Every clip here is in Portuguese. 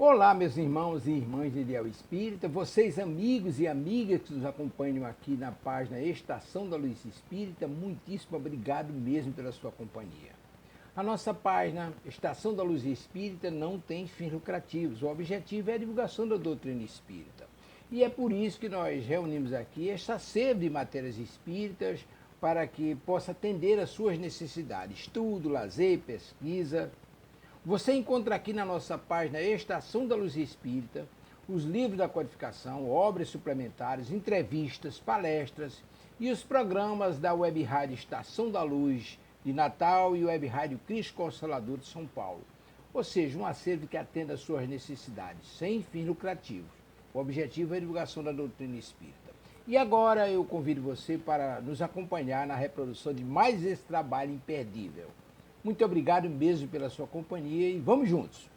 Olá, meus irmãos e irmãs de Ideal Espírita, vocês amigos e amigas que nos acompanham aqui na página Estação da Luz Espírita, muitíssimo obrigado mesmo pela sua companhia. A nossa página Estação da Luz Espírita não tem fins lucrativos, o objetivo é a divulgação da doutrina espírita. E é por isso que nós reunimos aqui esta sede de matérias espíritas para que possa atender às suas necessidades, estudo, lazer, pesquisa. Você encontra aqui na nossa página Estação da Luz Espírita os livros da codificação, obras suplementares, entrevistas, palestras e os programas da Web Rádio Estação da Luz de Natal e Web Rádio Cristo Consolador de São Paulo. Ou seja, um acervo que atenda às suas necessidades, sem fins lucrativos. O objetivo é a divulgação da doutrina espírita. E agora eu convido você para nos acompanhar na reprodução de mais esse trabalho imperdível. Muito obrigado mesmo pela sua companhia e vamos juntos!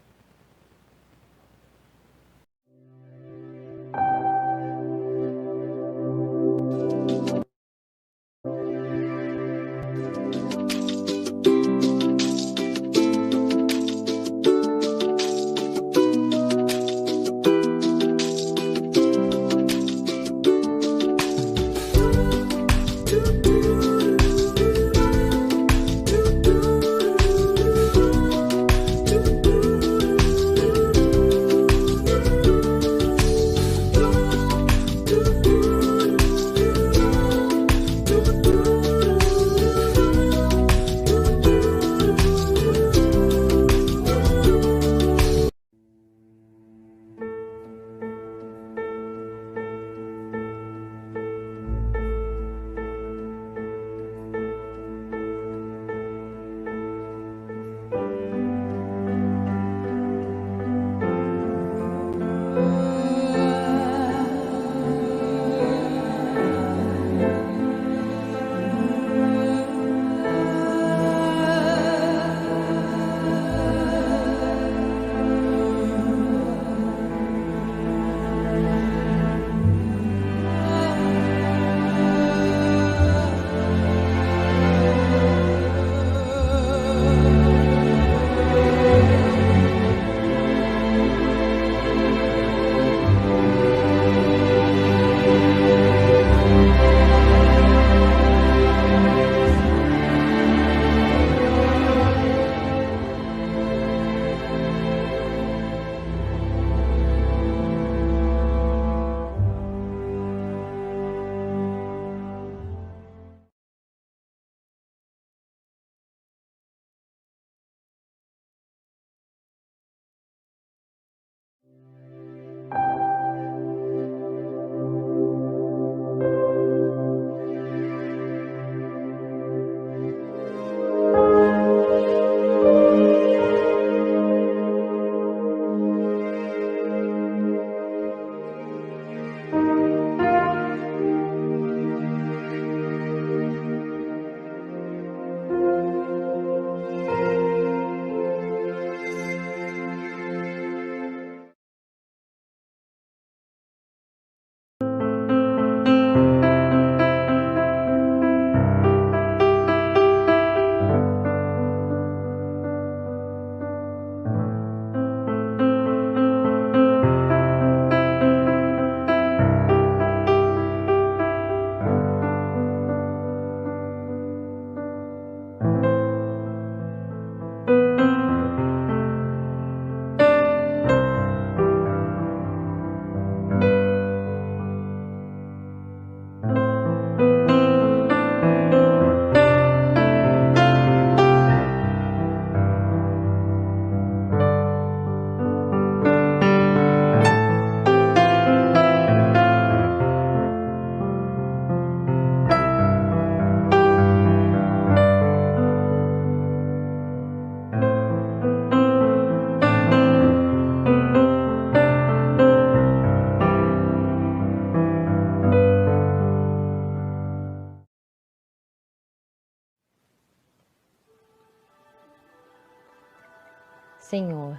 Senhor,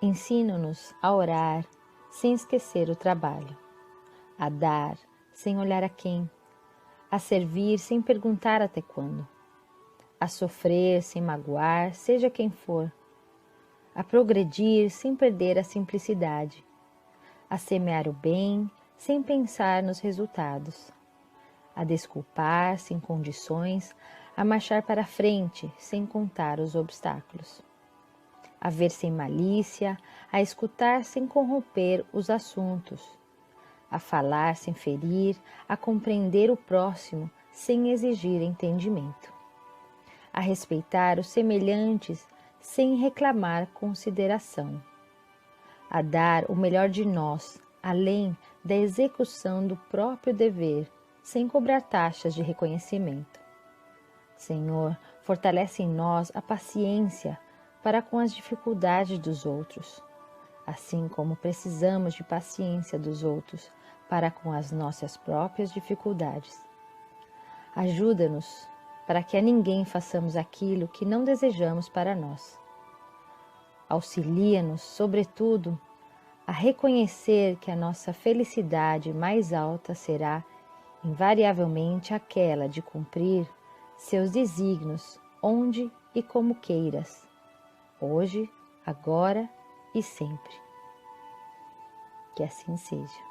ensina-nos a orar sem esquecer o trabalho, a dar sem olhar a quem, a servir sem perguntar até quando, a sofrer sem magoar, seja quem for, a progredir sem perder a simplicidade, a semear o bem sem pensar nos resultados, a desculpar sem condições, a marchar para frente sem contar os obstáculos, a ver sem malícia, a escutar sem corromper os assuntos, a falar sem ferir, a compreender o próximo sem exigir entendimento, a respeitar os semelhantes sem reclamar consideração, a dar o melhor de nós, além da execução do próprio dever, sem cobrar taxas de reconhecimento. Senhor, fortalece em nós a paciência para com as dificuldades dos outros, assim como precisamos de paciência dos outros para com as nossas próprias dificuldades. Ajuda-nos para que a ninguém façamos aquilo que não desejamos para nós. Auxilia-nos, sobretudo, a reconhecer que a nossa felicidade mais alta será, invariavelmente, aquela de cumprir seus desígnios onde e como queiras, hoje, agora e sempre. Que assim seja.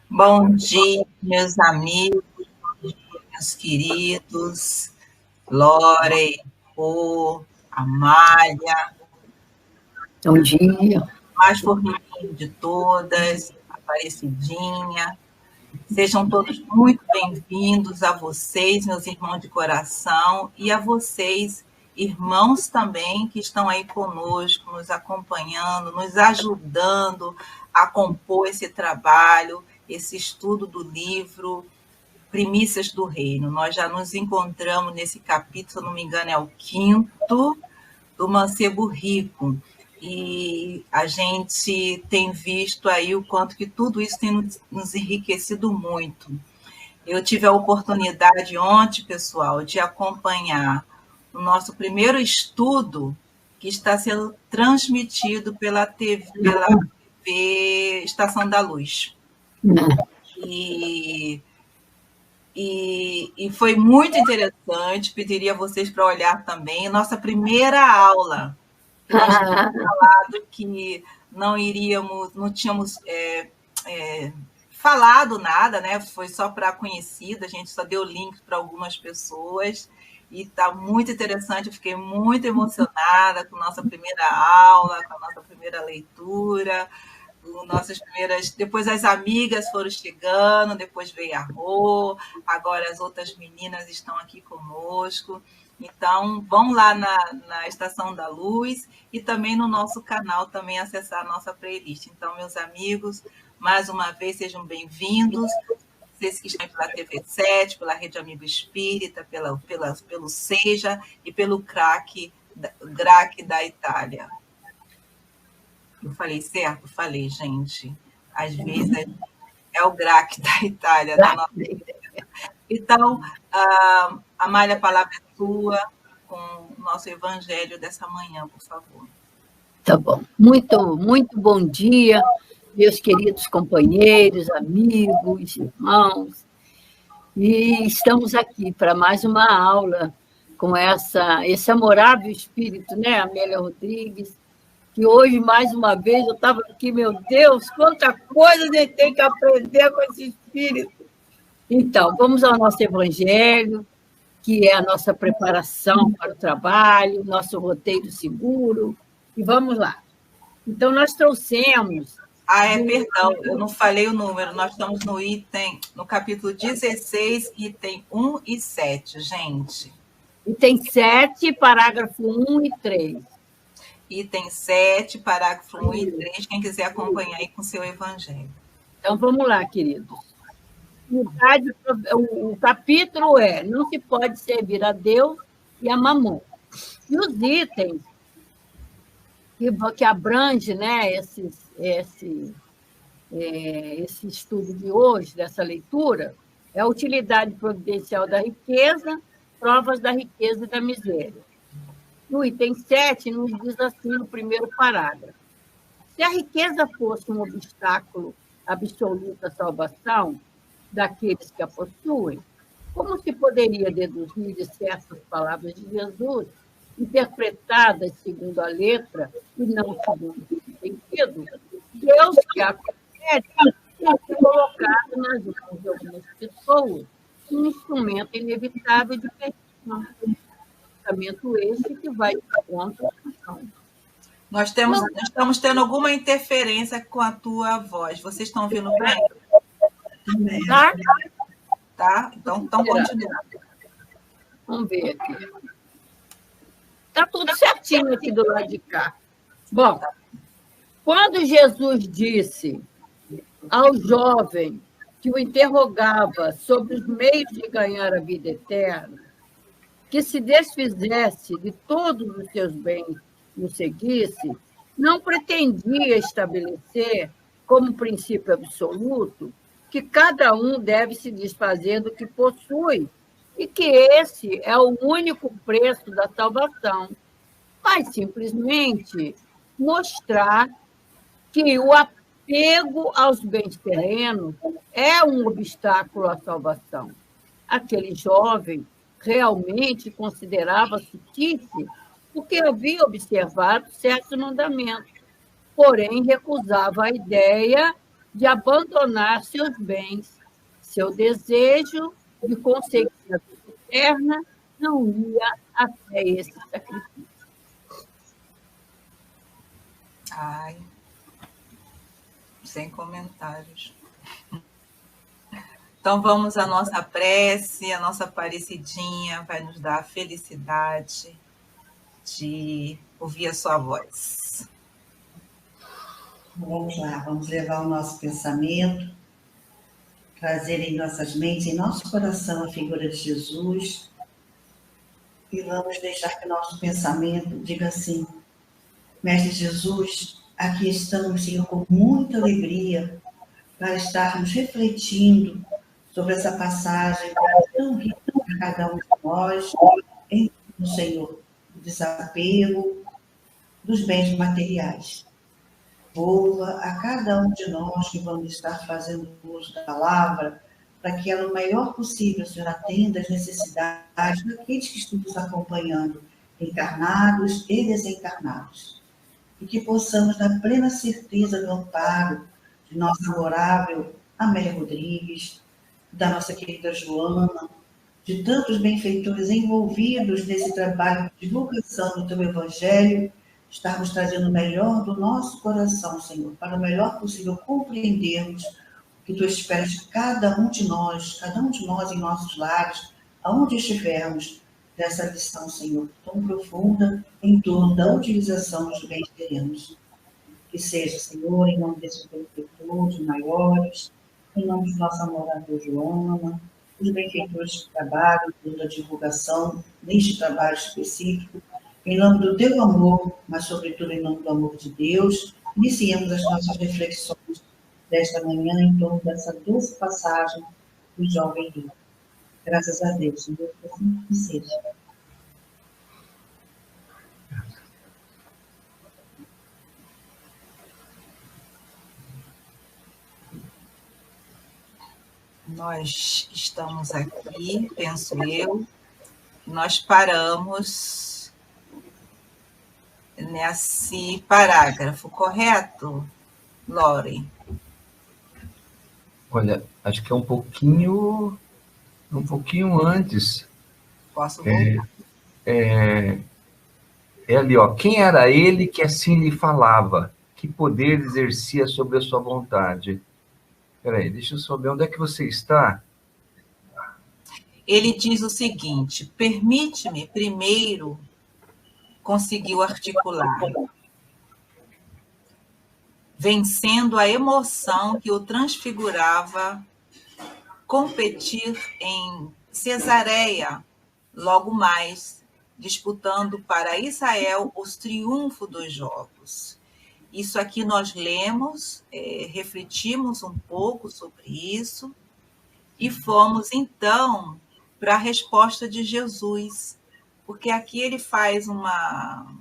Bom dia, meus amigos, meus queridos, Lore, Amália. Bom dia. Mais formiguinho de todas, Aparecidinha. Sejam todos muito bem-vindos a vocês, meus irmãos de coração, e a vocês, irmãos também, que estão aí conosco, nos acompanhando, nos ajudando a compor esse trabalho, esse estudo do livro Primícias do Reino. Nós já nos encontramos nesse capítulo, se eu não me engano, é o 5º, do Mancebo Rico. E a gente tem visto aí o quanto que tudo isso tem nos enriquecido muito. Eu tive a oportunidade ontem, pessoal, de acompanhar o nosso primeiro estudo, que está sendo transmitido pela TV Estação da Luz. E foi muito interessante, pediria a vocês para olhar também. Nossa primeira aula, nós tínhamos falado que não tínhamos falado nada, né? Foi só para conhecida, a gente só deu link para algumas pessoas, e está muito interessante, eu fiquei muito emocionada com a nossa primeira aula, com a nossa primeira leitura, nossas primeiras. Depois as amigas foram chegando, depois veio a Rô, agora as outras meninas estão aqui conosco. Então, vão lá na Estação da Luz e também no nosso canal, também acessar a nossa playlist. Então, meus amigos, mais uma vez, sejam bem-vindos. Vocês que estão pela TV7, pela Rede Amigo Espírita, pelo Seja e pelo GRAC da Itália. Eu falei certo? Falei, gente. Às vezes é o GRAC da Itália. Da nossa... Então, Amália, a palavra é tua, com o nosso evangelho dessa manhã, por favor. Tá bom. Muito, muito bom dia, meus queridos companheiros, amigos, irmãos. E estamos aqui para mais uma aula com esse amorável espírito, né, Amélia Rodrigues, que hoje, mais uma vez, eu estava aqui, meu Deus, quanta coisa a gente tem que aprender com esse espírito. Então, vamos ao nosso evangelho, que é a nossa preparação para o trabalho, nosso roteiro seguro, e vamos lá. Então, nós trouxemos... Perdão, eu não falei o número, nós estamos no capítulo 16, item 1 e 7, gente. Item 7, parágrafo 1 e 3. Item 7, parágrafo 1 e 3, quem quiser acompanhar aí com o seu evangelho. Então, vamos lá, queridos. O capítulo é: não se pode servir a Deus e a Mamon. E os itens que abrange, né, esse estudo de hoje, dessa leitura, é a utilidade providencial da riqueza, provas da riqueza e da miséria. No item 7, nos diz assim, no primeiro parágrafo: se a riqueza fosse um obstáculo absoluto à salvação, daqueles que a possuem? Como se poderia deduzir de certas palavras de Jesus, interpretadas segundo a letra e não segundo o sentido? Deus que a confere tem se colocado nas mãos de algumas pessoas um instrumento inevitável de perfeição. Pensamento esse que vai contra a função. Nós estamos tendo alguma interferência com a tua voz. Vocês estão ouvindo bem? Tá? Tá? Então continua. Vamos ver aqui. Está tudo certinho aqui do lado de cá. Bom, quando Jesus disse ao jovem que o interrogava sobre os meios de ganhar a vida eterna, que se desfizesse de todos os seus bens e o seguisse, não pretendia estabelecer como princípio absoluto que cada um deve se desfazer do que possui e que esse é o único preço da salvação, mas simplesmente mostrar que o apego aos bens terrenos é um obstáculo à salvação. Aquele jovem realmente considerava-se Tice porque havia observado certos mandamentos, porém recusava a ideia de abandonar seus bens. Seu desejo de conseguir a vida eterna não ia até esse sacrifício. Ai, sem comentários. Então, vamos à nossa prece, a nossa Aparecidinha vai nos dar a felicidade de ouvir a sua voz. Vamos lá, vamos levar o nosso pensamento, trazer em nossas mentes, em nosso coração a figura de Jesus e vamos deixar que nosso pensamento diga assim: Mestre Jesus, aqui estamos, Senhor, com muita alegria para estarmos refletindo sobre essa passagem tão rica para cada um de nós, no Senhor, o desapego dos bens materiais. Envolva a cada um de nós que vamos estar fazendo uso da palavra, para que ela, o maior possível, Senhor, atenda às necessidades daqueles que estão nos acompanhando, encarnados e desencarnados. E que possamos, na plena certeza do amparo de nossa adorável Amélia Rodrigues, da nossa querida Joana, de tantos benfeitores envolvidos nesse trabalho de divulgação do Teu Evangelho, estarmos trazendo o melhor do nosso coração, Senhor, para o melhor possível compreendermos o que Tu esperas de cada um de nós em nossos lares, aonde estivermos, dessa lição, Senhor, tão profunda em torno da utilização dos bens terrenos. Que seja, Senhor, em nome desses benfeitores maiores, em nome de nossa amorável Joana, os benfeitores que trabalham pela divulgação neste trabalho específico, em nome do Teu amor, mas sobretudo em nome do amor de Deus, iniciemos as nossas reflexões desta manhã em torno dessa doce passagem do jovem rico. Graças a Deus, Senhor, que assim que seja. Nós estamos aqui, penso eu, nós paramos nesse parágrafo, correto, Lore? Olha, acho que é um pouquinho antes. Posso voltar? É ali, ó. Quem era ele que assim lhe falava? Que poder exercia sobre a sua vontade? Peraí, deixa eu saber onde é que você está. Ele diz o seguinte: permite-me primeiro, conseguiu articular, vencendo a emoção que o transfigurava, competir em Cesareia, logo mais, disputando para Israel os triunfos dos jogos. Isso aqui nós lemos, refletimos um pouco sobre isso e fomos, então, para a resposta de Jesus, porque aqui ele faz uma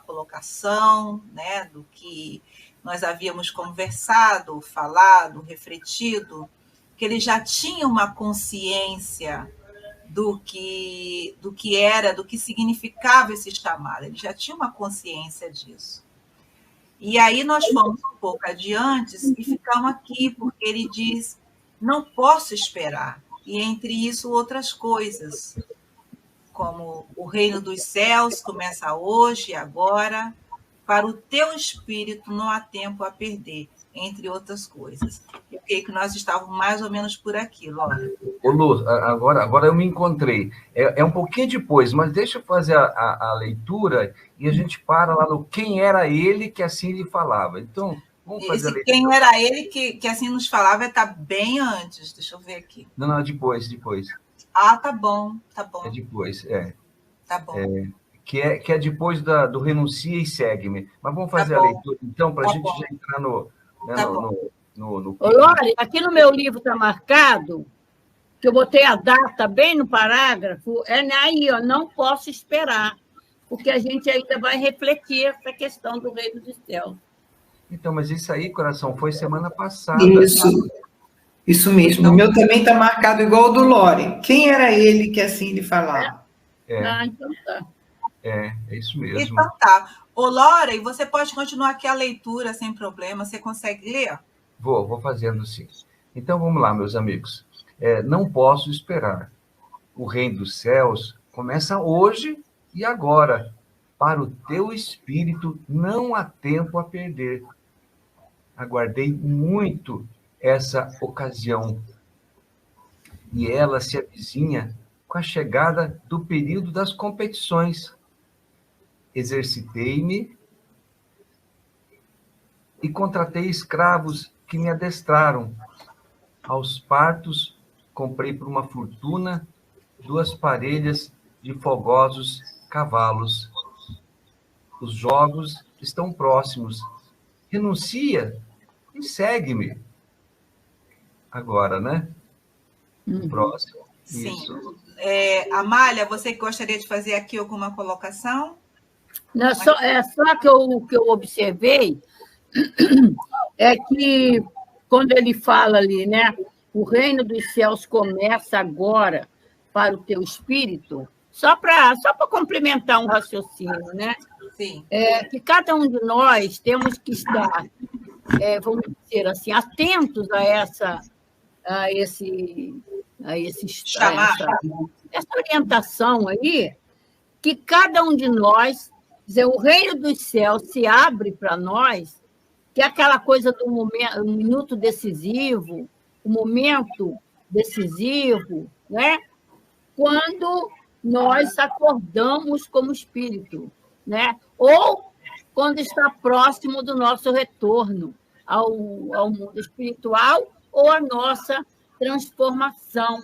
colocação, né, do que nós havíamos conversado, falado, refletido que ele já tinha uma consciência do que era, do que significava esse chamado. Ele já tinha uma consciência disso. E aí nós fomos um pouco adiante e ficamos aqui, porque ele diz, não posso esperar. E entre isso, outras coisas, como o reino dos céus começa hoje e agora, para o teu espírito não há tempo a perder, entre outras coisas. Eu creio que nós estávamos mais ou menos por aqui, Laura. Ô, Lu, agora eu me encontrei. É um pouquinho depois, mas deixa eu fazer a leitura e a gente para lá no quem era ele que assim lhe falava. Então, vamos fazer a leitura. Quem era ele que assim nos falava está bem antes. Deixa eu ver aqui. Não, depois. Ah, tá bom. É depois, Tá bom. Que é depois do renuncia e segue-me. Mas vamos fazer a leitura, então, para a gente já entrar no... Né, tá no... Ô, Lore, aqui no meu livro está marcado, que eu botei a data bem no parágrafo, aí, ó, não posso esperar, porque a gente ainda vai refletir essa questão do reino dos céus. Então, mas isso aí, coração, foi semana passada. Isso mesmo. O meu também está marcado igual ao do Lore. Quem era ele que assim lhe falava? Então tá. É isso mesmo. Então tá. Ô, Laura, e você pode continuar aqui a leitura sem problema. Você consegue ler? Vou fazendo sim. Então, vamos lá, meus amigos. Não posso esperar. O reino dos céus começa hoje e agora. Para o teu espírito não há tempo a perder. Aguardei muito essa ocasião. E ela se avizinha com a chegada do período das competições. Exercitei-me e contratei escravos que me adestraram. Aos partos, comprei por uma fortuna 2 parelhas de fogosos cavalos. Os jogos estão próximos. Renuncia e segue-me. Agora, né? Próximo. Sim. Isso. Amália, você gostaria de fazer aqui alguma colocação? Não, só que o que eu observei é que, quando ele fala ali, né? O reino dos céus começa agora para o teu espírito, só para complementar um raciocínio, né? Sim. Que cada um de nós temos que estar, vamos dizer assim, atentos a essa orientação aí, que cada um de nós, dizer, o reino dos céus se abre para nós, que é aquela coisa do momento, o minuto decisivo, o momento decisivo, né? Quando nós acordamos como espírito, né? Ou quando está próximo do nosso retorno ao mundo espiritual ou a nossa transformação,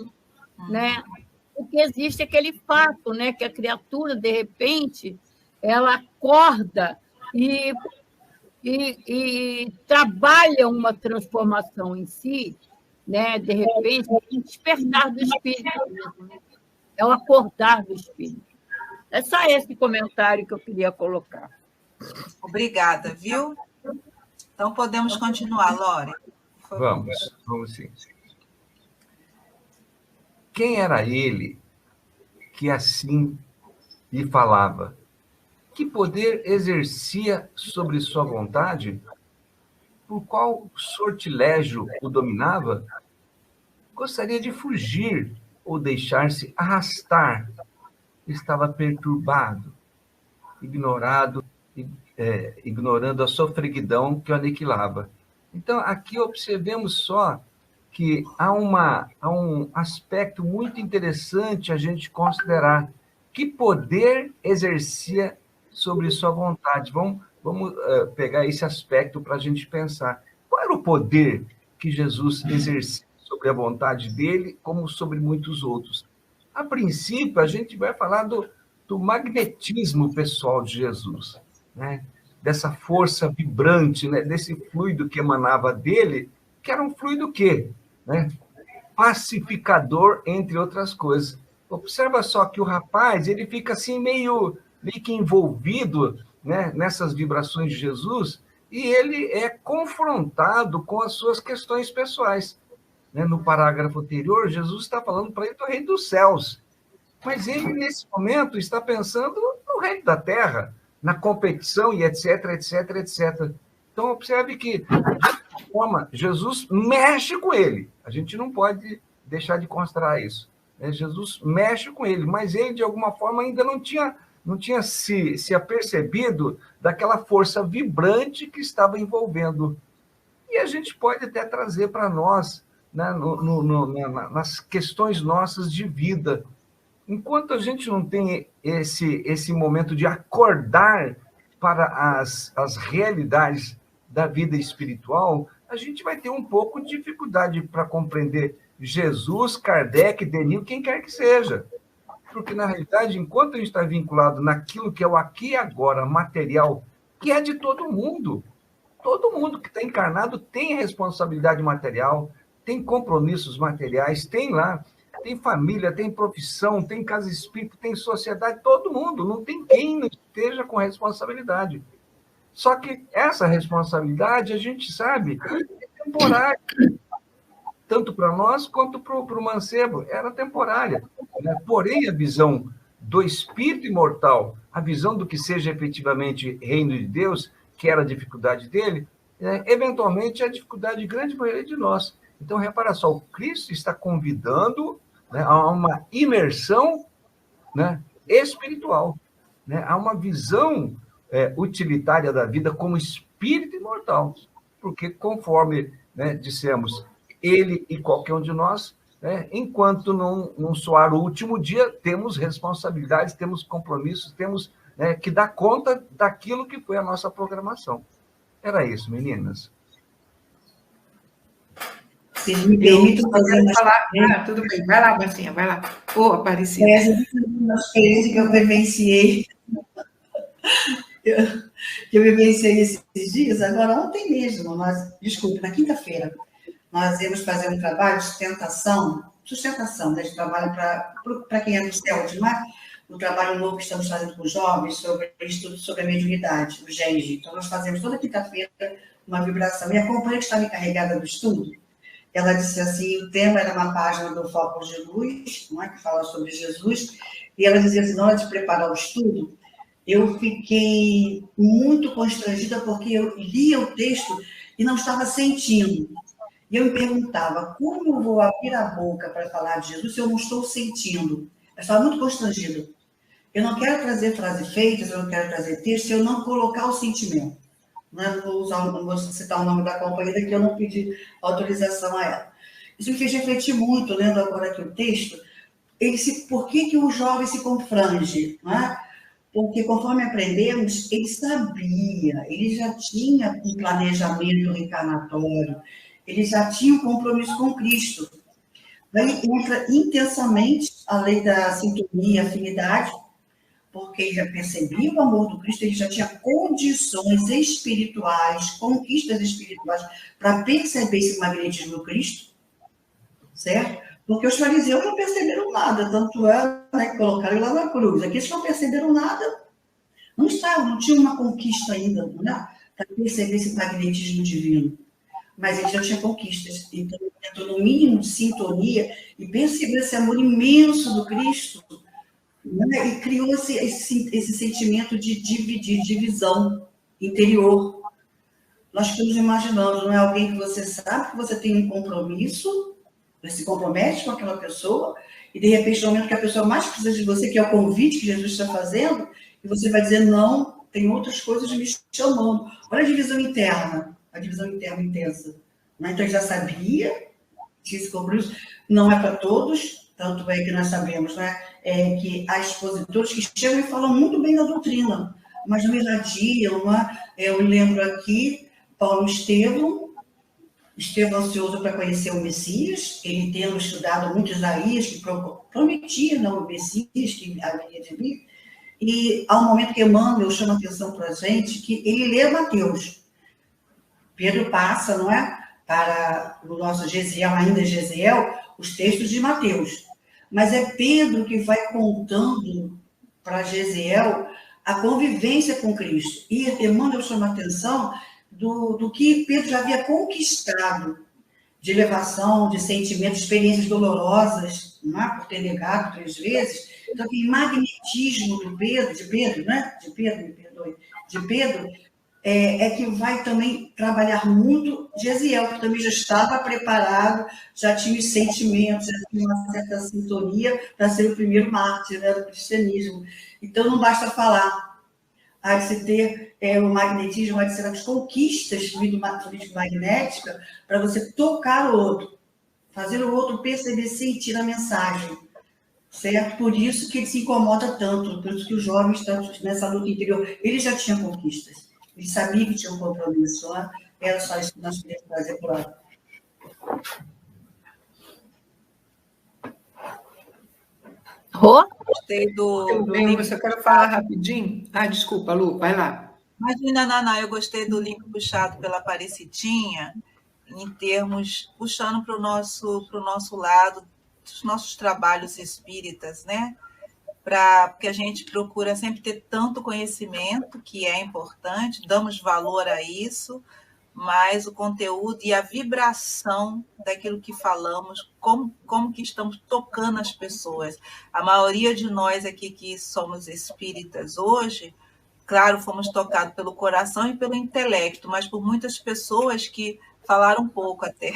né? Porque existe aquele fato, né, que a criatura, de repente, ela acorda e trabalha uma transformação em si, né? De repente, o despertar do espírito mesmo, né? É o acordar do espírito. É só esse comentário que eu queria colocar. Obrigada, viu? Então, podemos continuar, Lore. Vamos sim. Quem era ele que assim lhe falava? Que poder exercia sobre sua vontade? Por qual sortilégio o dominava? Gostaria de fugir ou deixar-se arrastar. Estava perturbado, ignorando a sofreguidão que o aniquilava. Então, aqui observemos só que há um aspecto muito interessante a gente considerar. Que poder exercia sobre sua vontade? Vamos pegar esse aspecto para a gente pensar. Qual era o poder que Jesus exercia sobre a vontade dele, como sobre muitos outros? A princípio, a gente vai falar do magnetismo pessoal de Jesus, né? Dessa força vibrante, né? Desse fluido que emanava dele, que era um fluido quê? Né? Pacificador, entre outras coisas. Observa só que o rapaz ele fica assim meio que envolvido, né, nessas vibrações de Jesus, e ele é confrontado com as suas questões pessoais. né, no parágrafo anterior, Jesus está falando para ele do reino dos céus. Mas ele, nesse momento, está pensando no reino da terra, na competição e etc, etc, etc. Então, observe que, de alguma forma, Jesus mexe com ele. A gente não pode deixar de considerar isso. Né? Jesus mexe com ele, mas ele, de alguma forma, ainda não tinha se apercebido daquela força vibrante que estava envolvendo. E a gente pode até trazer para nós, né, nas questões nossas de vida. Enquanto a gente não tem esse momento de acordar para as realidades da vida espiritual, a gente vai ter um pouco de dificuldade para compreender Jesus, Kardec, Denis, quem quer que seja. Porque, na realidade, enquanto a gente está vinculado naquilo que é o aqui e agora, material, que é de todo mundo que está encarnado tem responsabilidade material, tem compromissos materiais, tem família, tem profissão, tem casa espírita, tem sociedade, todo mundo, não tem quem não esteja com responsabilidade. Só que essa responsabilidade, a gente sabe, é temporária, tanto para nós quanto para o mancebo, era temporária. Né? Porém, a visão do espírito imortal, a visão do que seja efetivamente reino de Deus, que era a dificuldade dele, eventualmente é a dificuldade grande maioria de nós. Então, repara só, o Cristo está convidando, né, a uma imersão, né, espiritual, né, a uma visão utilitária da vida como espírito imortal. Porque, conforme, né, dissemos, ele e qualquer um de nós, né, enquanto não soar o último dia, temos responsabilidades, temos compromissos, temos, né, que dar conta daquilo que foi a nossa programação. Era isso, meninas. Se me permite fazer uma falar. Tudo bem, vai lá, Marcinha, vai lá. Aparecida. uma experiência que eu vivenciei. Eu vivenciei esses dias, agora ontem mesmo, desculpe, na quinta-feira, nós íamos fazer um trabalho de sustentação, né, de trabalho para quem é do céu, não é? Um trabalho novo que estamos fazendo com os jovens sobre estudo sobre a mediunidade, o GENGE. Então, nós fazemos toda quinta-feira uma vibração. E a companheira que estava encarregada do estudo, ela disse assim, o tema era uma página do Foco de Luz, não é, que fala sobre Jesus, e ela dizia assim, na hora de preparar o estudo, eu fiquei muito constrangida porque eu lia o texto e não estava sentindo. E eu me perguntava, como eu vou abrir a boca para falar de Jesus se eu não estou sentindo? Eu estava muito constrangida. Eu não quero trazer frases feitas, eu não quero trazer texto se eu não colocar o sentimento. Não vou citar o nome da companheira, que eu não pedi autorização a ela. Isso me fez refletir muito, lendo agora aqui o texto, por que o jovem se confrange? Não é? Porque, conforme aprendemos, ele sabia, ele já tinha um planejamento reencarnatório, ele já tinha um compromisso com Cristo. Daí entra intensamente a lei da sintonia, afinidade, porque ele já percebia o amor do Cristo, ele já tinha condições espirituais, conquistas espirituais, para perceber esse magnetismo do Cristo, certo? Porque os fariseus não perceberam nada, tanto é, né, que colocaram lá na cruz. Aqueles não perceberam nada, não tinham uma conquista ainda, né, para perceber esse magnetismo divino. Mas ele já tinha conquistas. Então, ele entrou no mínimo de sintonia e percebeu esse amor imenso do Cristo, né, e criou esse sentimento de divisão interior. Nós estamos imaginando, não é alguém que você sabe que você tem um compromisso, você se compromete com aquela pessoa, e de repente, no momento que a pessoa mais precisa de você, que é o convite que Jesus está fazendo, e você vai dizer, não, tem outras coisas me chamando. Olha a divisão interna intensa. Né? Então, ele já sabia que esse compromisso não é para todos, tanto é que nós sabemos, né, que há expositores que chegam e falam muito bem da doutrina, mas não irradiam. Não é? Eu lembro aqui, Paulo Estevão ansioso para conhecer o Messias, ele tendo estudado muito Isaías, que prometia, não, o Messias que haveria de vir, e há um momento que Emmanuel chama a atenção para a gente, que ele lê Mateus. Pedro passa, não é, para o nosso Gesiel, ainda Gesiel, os textos de Mateus. Mas é Pedro que vai contando para Gesiel a convivência com Cristo. E Emmanuel chama a atenção do que Pedro já havia conquistado. de elevação, de sentimentos, experiências dolorosas, não é? Por ter negado 3 vezes. Então, aquele magnetismo do Pedro, de Pedro, né? De Pedro, me perdoe, de Pedro, é que vai também trabalhar muito Gesiel, que também já estava preparado, já tinha os sentimentos, já tinha uma certa sintonia para ser o primeiro mártir, né, do cristianismo. Então, não basta falar, há de se ter o magnetismo, há de ser as conquistas fluido-magnética para você tocar o outro, fazer o outro perceber, sentir a mensagem, certo? Por isso que ele se incomoda tanto, por isso que os jovens estão nessa luta interior. Ele já tinha conquistas. Ele sabia que tinha um compromisso, né? Era só isso que nós queríamos trazer por lá. Rô? Gostei do link. Eu quero falar rapidinho. Desculpa, Lu, vai lá. Imagina, Naná, eu gostei do link puxado pela Aparecidinha, em termos, puxando para o nosso lado, dos nossos trabalhos espíritas, né? Porque a gente procura sempre ter tanto conhecimento, que é importante, damos valor a isso, mas o conteúdo e a vibração daquilo que falamos, como que estamos tocando as pessoas. A maioria de nós aqui que somos espíritas hoje, claro, fomos tocados pelo coração e pelo intelecto, mas por muitas pessoas que falaram pouco até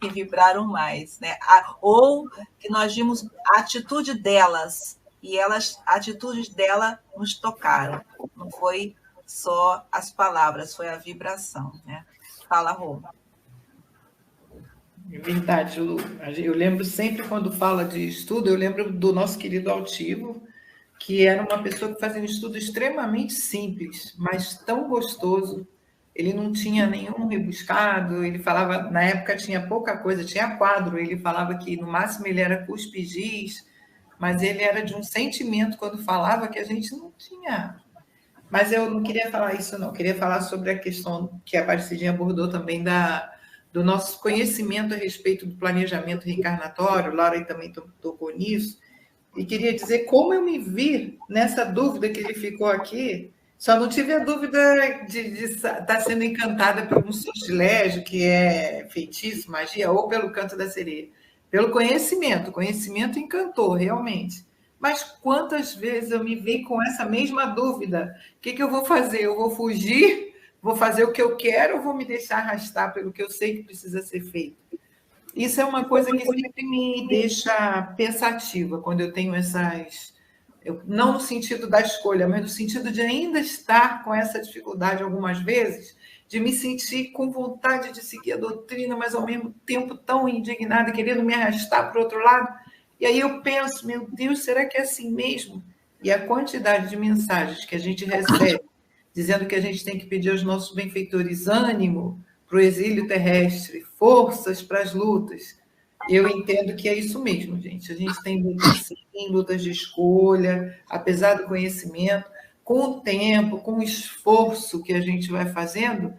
e vibraram mais, né? Ou que nós vimos a atitude delas, e a atitudes dela nos tocaram. Não foi só as palavras, foi a vibração, né? Fala, Rô. É verdade, Lu. Eu lembro sempre, quando fala de estudo, eu lembro do nosso querido Altivo, que era uma pessoa que fazia um estudo extremamente simples, mas tão gostoso. Ele não tinha nenhum rebuscado, ele falava, na época tinha pouca coisa, tinha quadro, ele falava que no máximo ele era cuspe-giz, mas ele era de um sentimento quando falava que a gente não tinha. Mas eu não queria falar isso, não. Eu queria falar sobre a questão que a Aparecidinha abordou também do nosso conhecimento a respeito do planejamento reencarnatório. Laura também tocou nisso. E queria dizer como eu me vi nessa dúvida que ele ficou aqui. Só não tive a dúvida de estar sendo encantada por um sortilégio, que é feitiço, magia, ou pelo canto da sereia. Pelo conhecimento. O conhecimento encantou, realmente. Mas quantas vezes eu me vi com essa mesma dúvida? O que eu vou fazer? Eu vou fugir? Vou fazer o que eu quero ou vou me deixar arrastar pelo que eu sei que precisa ser feito? Isso é uma coisa que sempre me deixa pensativa, quando eu tenho essas... não no sentido da escolha, mas no sentido de ainda estar com essa dificuldade algumas vezes, de me sentir com vontade de seguir a doutrina, mas ao mesmo tempo tão indignada, querendo me arrastar para o outro lado. E aí eu penso, meu Deus, será que é assim mesmo? E a quantidade de mensagens que a gente recebe, dizendo que a gente tem que pedir aos nossos benfeitores ânimo para o exílio terrestre, forças para as lutas. Eu entendo que é isso mesmo, gente. A gente tem lutas, sim, lutas de escolha, apesar do conhecimento, com o tempo, com o esforço que a gente vai fazendo,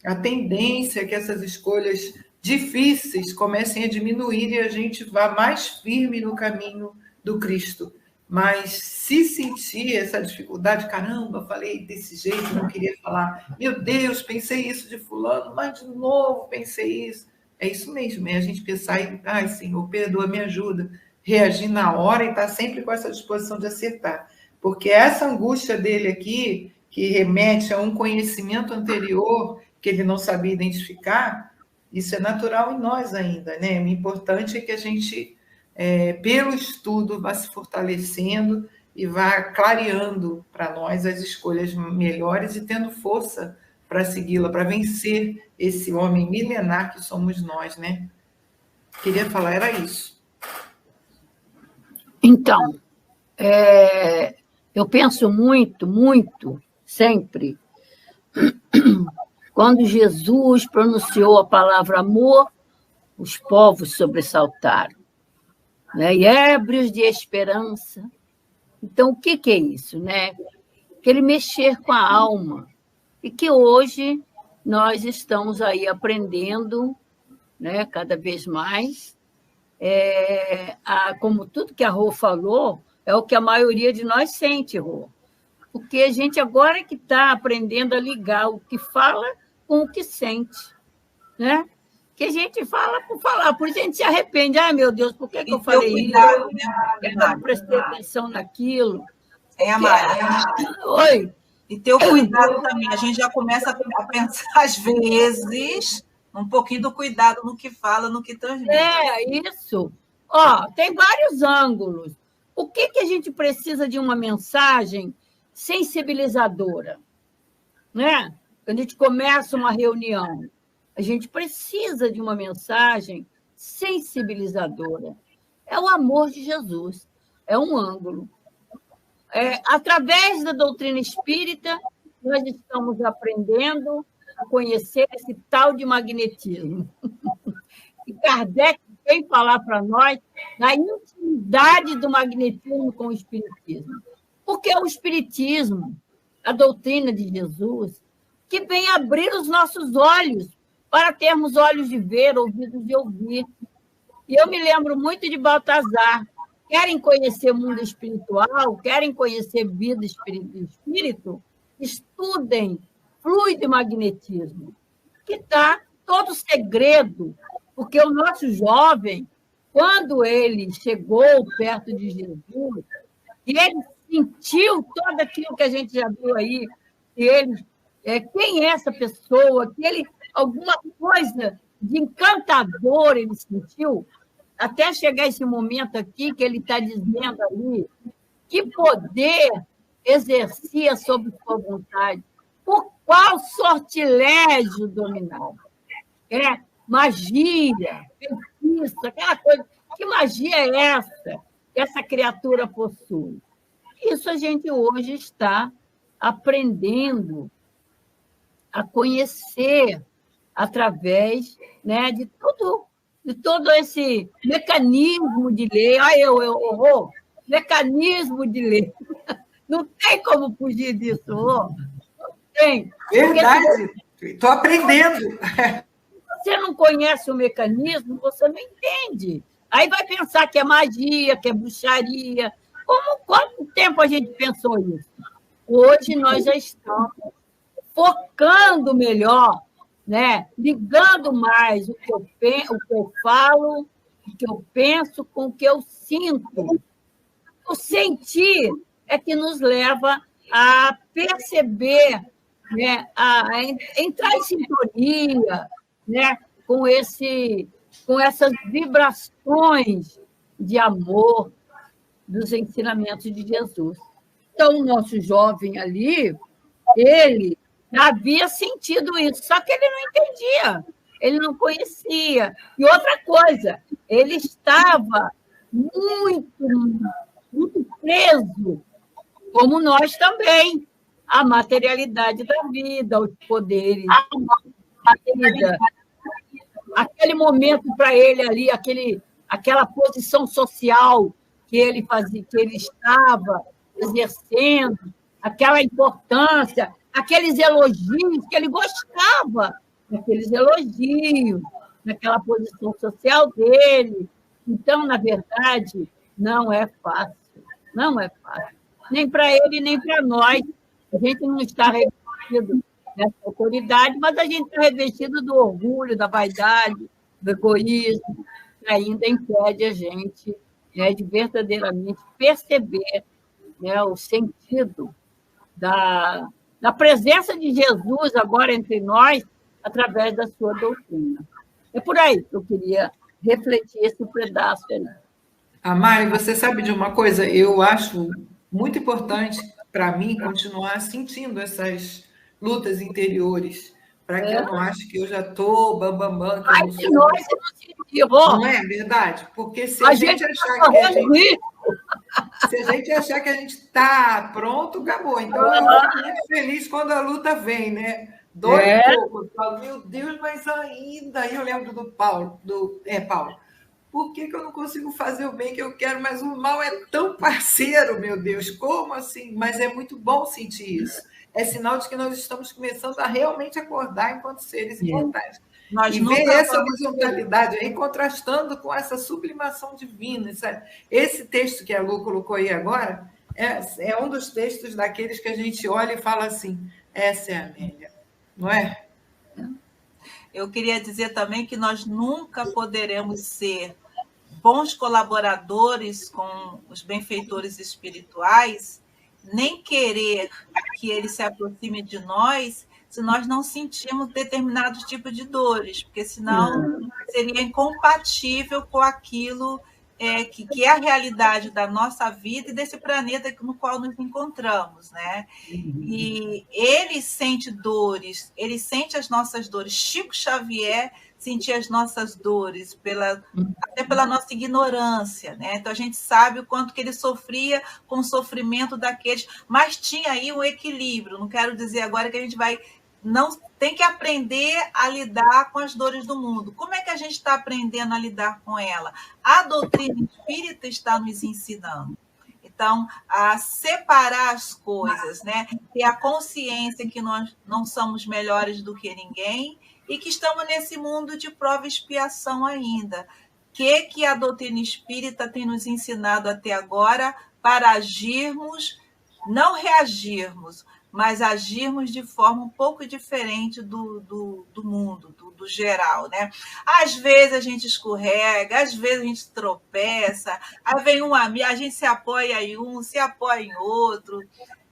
a tendência é que essas escolhas difíceis comecem a diminuir e a gente vá mais firme no caminho do Cristo. Mas se sentir essa dificuldade, caramba, falei desse jeito, não queria falar, meu Deus, pensei isso de fulano, mas de novo pensei isso. É isso mesmo, é a gente pensar em, ai, Senhor, perdoa, me ajuda, reagir na hora e estar sempre com essa disposição de acertar. Porque essa angústia dele aqui, que remete a um conhecimento anterior que ele não sabia identificar, isso é natural em nós ainda, né? O importante é que a gente, pelo estudo, vá se fortalecendo e vá clareando para nós as escolhas melhores e tendo força para segui-la, para vencer esse homem milenar que somos nós, né? Queria falar, era isso. Então, eu penso muito, muito, sempre, quando Jesus pronunciou a palavra amor, os povos sobressaltaram, né? E ébrios de esperança. Então, o que é isso, né? Aquele mexer com a alma. E que hoje nós estamos aí aprendendo, né, cada vez mais, como tudo que a Rô falou, é o que a maioria de nós sente, Rô. Porque a gente agora é que está aprendendo a ligar o que fala com o que sente, né? que a gente fala por falar, por isso a gente se arrepende. Ai, meu Deus, por que eu falei cuidado, isso? né, Por que eu não prestei atenção naquilo? Mari? Oi. E ter o cuidado também. A gente já começa a pensar, às vezes, um pouquinho do cuidado no que fala, no que transmite. Isso. Ó, tem vários ângulos. O que a gente precisa de uma mensagem sensibilizadora? Né? Quando a gente começa uma reunião, a gente precisa de uma mensagem sensibilizadora. É o amor de Jesus, é um ângulo. Através da doutrina espírita, nós estamos aprendendo a conhecer esse tal de magnetismo. E Kardec vem falar para nós da intimidade do magnetismo com o espiritismo. Porque é o espiritismo, a doutrina de Jesus, que vem abrir os nossos olhos para termos olhos de ver, ouvidos de ouvir. E eu me lembro muito de Baltazar. Querem conhecer o mundo espiritual, querem conhecer vida e espírito, estudem fluido e magnetismo, que está todo o segredo, porque o nosso jovem, quando ele chegou perto de Jesus, e ele sentiu tudo aquilo que a gente já viu aí, que ele, quem é essa pessoa, que ele, alguma coisa de encantador ele sentiu, até chegar esse momento aqui que ele está dizendo ali, que poder exercia sobre sua vontade, por qual sortilégio dominava? Magia, feitiço, aquela coisa. Que magia é essa que essa criatura possui? Isso a gente hoje está aprendendo a conhecer através, né, de todo esse mecanismo de lei. Mecanismo de lei. Não tem como fugir disso. Não tem. Verdade. Estou aprendendo. Se você não conhece o mecanismo, você não entende. Aí vai pensar que é magia, que é bruxaria. Quanto tempo a gente pensou isso? Hoje nós já estamos focando melhor, né? Ligando mais o que eu falo, o que eu penso com o que eu sinto. O sentir é que nos leva a perceber, né? A entrar em sintonia, né? com essas vibrações de amor dos ensinamentos de Jesus. Então, o nosso jovem ali, ele havia sentido isso, só que ele não entendia, ele não conhecia. E outra coisa, ele estava muito, muito preso, como nós também, à materialidade da vida, aos poderes da vida. Aquele momento para ele ali, aquela posição social que ele fazia, que ele estava exercendo, aquela importância, aqueles elogios que ele gostava, aqueles elogios, naquela posição social dele. Então, na verdade, não é fácil, não é fácil. Nem para ele, nem para nós. A gente não está revestido dessa autoridade, mas a gente está revestido do orgulho, da vaidade, do egoísmo, que ainda impede a gente, né, de verdadeiramente perceber, né, o sentido da presença de Jesus agora entre nós, através da sua doutrina. É por aí que eu queria refletir esse pedaço aí. Mari, você sabe de uma coisa? Eu acho muito importante para mim continuar sentindo essas lutas interiores, para que eu não ache que eu já estou bambambam. Não é verdade? Porque se a gente achar que a gente está pronto, acabou. Então, eu fico muito feliz quando a luta vem, né? Dói um pouco. Eu falo, meu Deus, mas ainda... Aí eu lembro do Paulo. Paulo, por que eu não consigo fazer o bem que eu quero, mas o mal é tão parceiro, meu Deus? Como assim? Mas é muito bom sentir isso. É sinal de que nós estamos começando a realmente acordar enquanto seres imortais. E ver essa horizontalidade aí contrastando com essa sublimação divina. Esse texto que a Lu colocou aí agora é um dos textos daqueles que a gente olha e fala assim, essa é a Amélia, não é? eu queria dizer também que nós nunca poderemos ser bons colaboradores com os benfeitores espirituais, nem querer que eles se aproximem de nós, se nós não sentimos determinados tipos de dores, porque senão seria incompatível com aquilo que é a realidade da nossa vida e desse planeta no qual nos encontramos, né? E ele sente dores, ele sente as nossas dores. Chico Xavier sentia as nossas dores, até pela nossa ignorância, né? Então a gente sabe o quanto que ele sofria com o sofrimento daqueles, mas tinha aí um equilíbrio. Não quero dizer agora que a gente não tem que aprender a lidar com as dores do mundo. Como é que a gente está aprendendo a lidar com ela? A doutrina espírita está nos ensinando. Então, a separar as coisas, né? Ter a consciência que nós não somos melhores do que ninguém e que estamos nesse mundo de prova e expiação ainda. O que a doutrina espírita tem nos ensinado até agora para agirmos, não reagirmos, mas agirmos de forma um pouco diferente do mundo, do geral, né? Às vezes a gente escorrega, às vezes a gente tropeça, aí vem um amigo, a gente se apoia em um, se apoia em outro,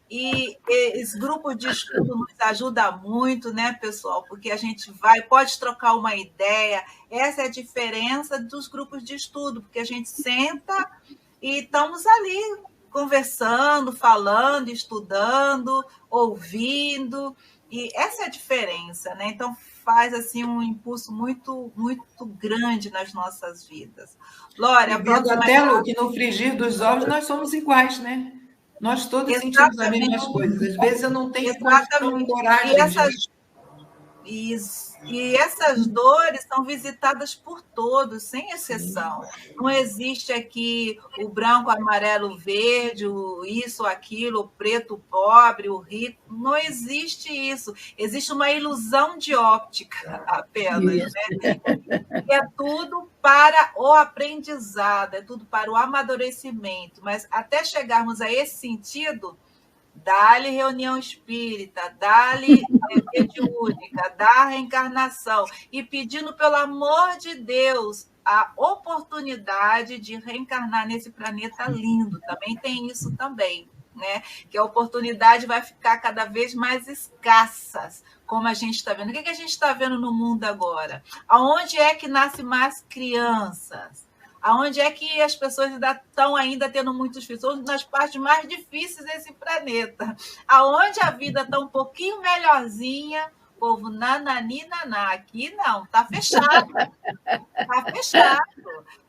e esse grupo de estudo nos ajuda muito, né, pessoal? Porque a gente pode trocar uma ideia, essa é a diferença dos grupos de estudo, porque a gente senta e estamos ali conversando, falando, estudando, ouvindo, e essa é a diferença, né? Então faz assim um impulso muito, muito grande nas nossas vidas. Glória, vendo até, Lu, que no frigir dos ovos nós somos iguais, né? Nós todos sentimos as mesmas coisas. Às vezes eu não tenho coragem E essas dores são visitadas por todos, sem exceção. Não existe aqui o branco, o amarelo, o verde, o isso, aquilo, o preto, o pobre, o rico. Não existe isso. Existe uma ilusão de óptica apenas, né? É tudo para o aprendizado, é tudo para o amadurecimento. Mas até chegarmos a esse sentido, dá-lhe reunião espírita, dá-lhe mediúnica, dá reencarnação, e pedindo, pelo amor de Deus, a oportunidade de reencarnar nesse planeta lindo. Também tem isso também, né? Que a oportunidade vai ficar cada vez mais escassas, como a gente está vendo. O que a gente está vendo no mundo agora? Aonde é que nascem mais crianças? Aonde é que as pessoas estão ainda tendo muitos filhos? São nas partes mais difíceis desse planeta. Aonde a vida está um pouquinho melhorzinha, povo nanani, naná. Aqui não, está fechado. Está fechado.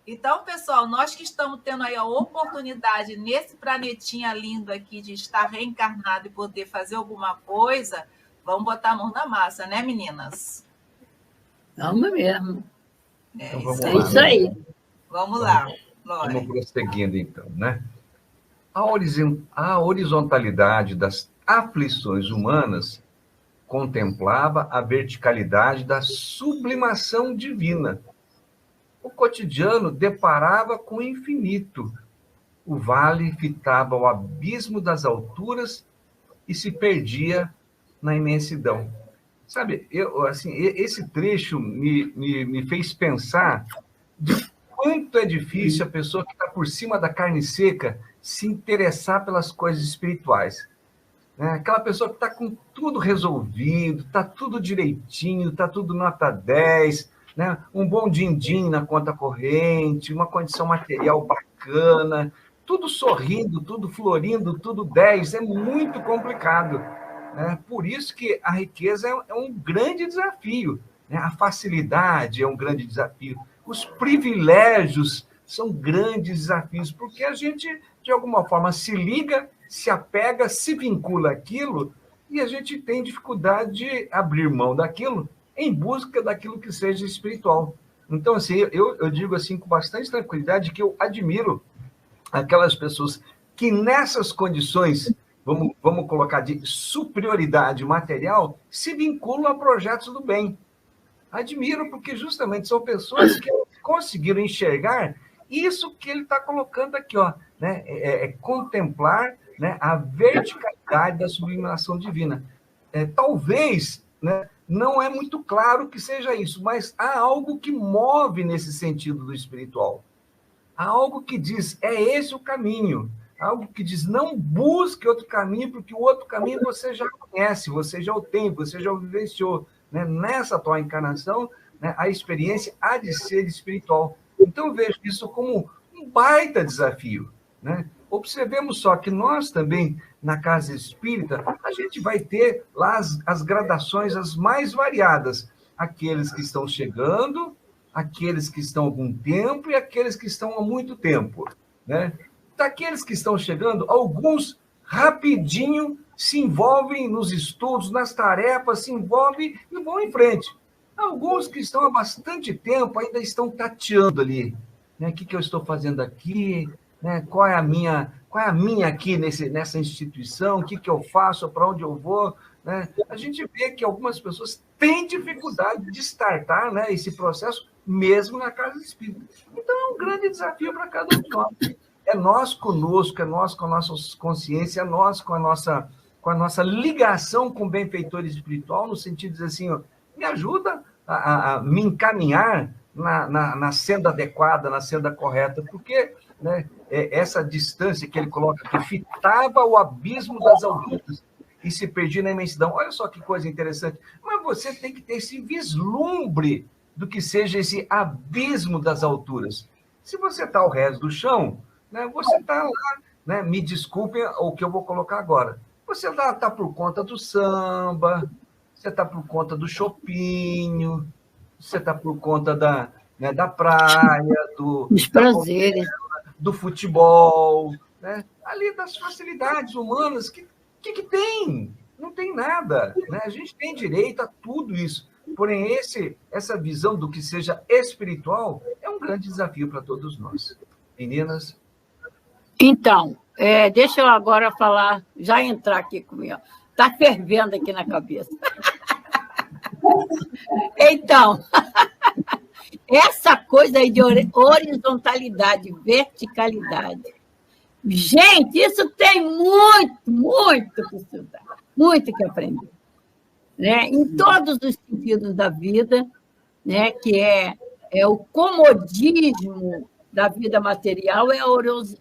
Então, pessoal, nós que estamos tendo aí a oportunidade nesse planetinha lindo aqui de estar reencarnado e poder fazer alguma coisa, vamos botar a mão na massa, né, meninas? Vamos mesmo. Então, vamos lá, isso aí. Vamos lá, Glória. Vamos prosseguindo, então, né? A horizontalidade das aflições humanas contemplava a verticalidade da sublimação divina. O cotidiano deparava com o infinito. O vale fitava o abismo das alturas e se perdia na imensidão. Sabe, esse trecho me fez pensar de quanto é difícil a pessoa que está por cima da carne seca se interessar pelas coisas espirituais. Né? Aquela pessoa que está com tudo resolvido, está tudo direitinho, está tudo nota 10, né? Um bom din-din na conta corrente, uma condição material bacana, tudo sorrindo, tudo florindo, tudo 10, é muito complicado. Né? Por isso que a riqueza é um grande desafio, né? A facilidade é um grande desafio. Os privilégios são grandes desafios, porque a gente, de alguma forma, se liga, se apega, se vincula àquilo, e a gente tem dificuldade de abrir mão daquilo em busca daquilo que seja espiritual. Então, assim, eu digo assim com bastante tranquilidade que eu admiro aquelas pessoas que nessas condições, vamos colocar de superioridade material, se vinculam a projetos do bem. Admiro, porque justamente são pessoas que conseguiram enxergar isso que ele está colocando aqui, ó, né? Contemplar, né, a verticalidade da sublimação divina. Talvez, né, Não é muito claro que seja isso, mas há algo que move nesse sentido do espiritual. Há algo que diz, é esse o caminho. Há algo que diz, não busque outro caminho, porque o outro caminho você já conhece, você já o tem, você já o vivenciou. Né? Nessa atual encarnação, né, a experiência há de ser espiritual. Então, eu vejo isso como um baita desafio. Né? Observemos só que nós também, na Casa Espírita, a gente vai ter lá as gradações as mais variadas. Aqueles que estão chegando, aqueles que estão há algum tempo e aqueles que estão há muito tempo. Né? Daqueles que estão chegando, alguns rapidinho se envolvem nos estudos, nas tarefas, se envolvem e vão em frente. Alguns que estão há bastante tempo ainda estão tateando ali. Né? O que eu estou fazendo aqui? Né? Qual é a minha aqui nessa instituição? O que eu faço? Para onde eu vou? Né? A gente vê que algumas pessoas têm dificuldade de startar, né, esse processo, mesmo na Casa Espírita. Então, é um grande desafio para cada um de nós. É nós conosco, é nós com a nossa consciência, é nós com a nossa ligação com o benfeitor espiritual, no sentido de dizer assim, ó, me ajuda a me encaminhar na senda adequada, na senda correta, porque, né, essa distância que ele coloca, que fitava o abismo das alturas e se perdia na imensidão. Olha só que coisa interessante. Mas você tem que ter esse vislumbre do que seja esse abismo das alturas. Se você está ao resto do chão, né, você está lá, né, me desculpem o que eu vou colocar agora, você está por conta do samba, você está por conta do chopinho, você está por conta da praia, dos prazeres, do futebol, né? Ali das facilidades humanas, que tem? Não tem nada. Né? A gente tem direito a tudo isso. Porém, essa visão do que seja espiritual é um grande desafio para todos nós. Meninas? Então, deixa eu agora falar, já entrar aqui comigo. Está fervendo aqui na cabeça. Então, essa coisa aí de horizontalidade, verticalidade. Gente, isso tem muito que estudar, muito que aprender. Né? Em todos os sentidos da vida, né? Que é o comodismo da vida material, é a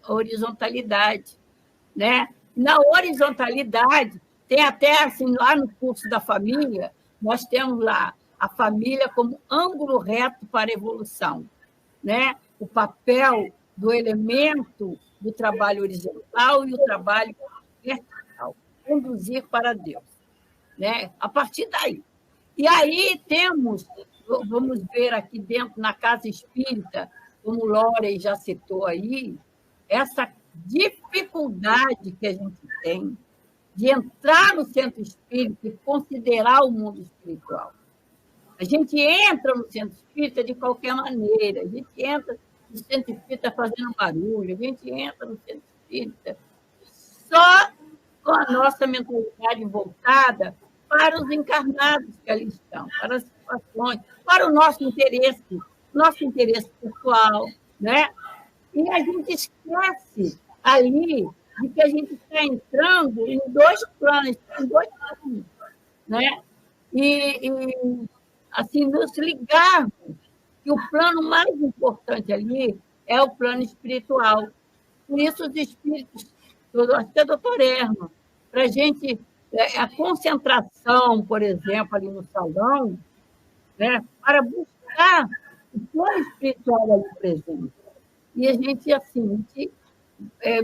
horizontalidade. Né? Na horizontalidade, tem até assim, lá no curso da família, nós temos lá a família como ângulo reto para a evolução. Né? O papel do elemento do trabalho horizontal e o trabalho vertical, conduzir para Deus. Né? A partir daí. E aí vamos ver aqui dentro, na Casa Espírita, como o Lore já citou aí, essa dificuldade que a gente tem de entrar no centro espírita e considerar o mundo espiritual. A gente entra no centro espírita de qualquer maneira, a gente entra no centro espírita fazendo barulho, a gente entra no centro espírita só com a nossa mentalidade voltada para os encarnados que ali estão, para as situações, para o nosso interesse pessoal, né? E a gente esquece ali de que a gente está entrando em dois planos, né? E assim, nos ligarmos que o plano mais importante ali é o plano espiritual. Por isso, os espíritos, até o doutor Erma, para a gente, a concentração, por exemplo, ali no salão, né, para buscar o plano espiritual ali presente. E a gente, assim,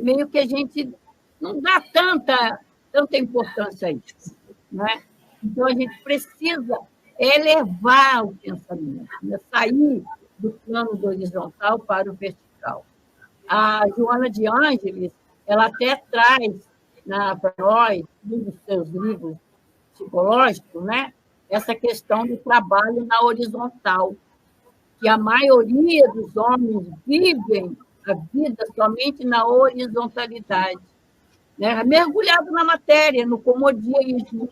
meio que a gente não dá tanta importância a isso. Né? Então, a gente precisa elevar o pensamento, né? Sair do plano do horizontal para o vertical. A Joana de Ângeles, ela até traz para nós, um dos seus livros psicológicos, né? Essa questão do trabalho na horizontal, que a maioria dos homens vivem a vida somente na horizontalidade, né? Mergulhado na matéria, no comodismo,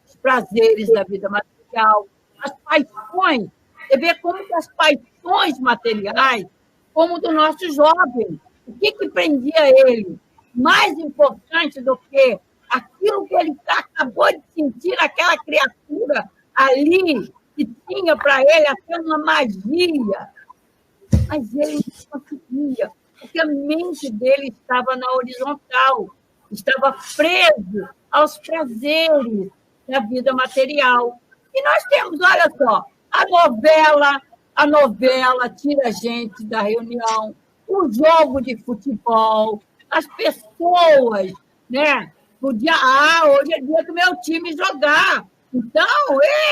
os prazeres da vida material, as paixões. Você vê como que as paixões materiais, como do nosso jovem, o que prendia ele? Mais importante do que aquilo que ele acabou de sentir, aquela criatura ali que tinha para ele até uma magia, mas ele não conseguia, porque a mente dele estava na horizontal, estava preso aos prazeres da vida material. E nós temos, olha só, a novela tira a gente da reunião, o jogo de futebol, as pessoas, né? Hoje é dia do meu time jogar. Então,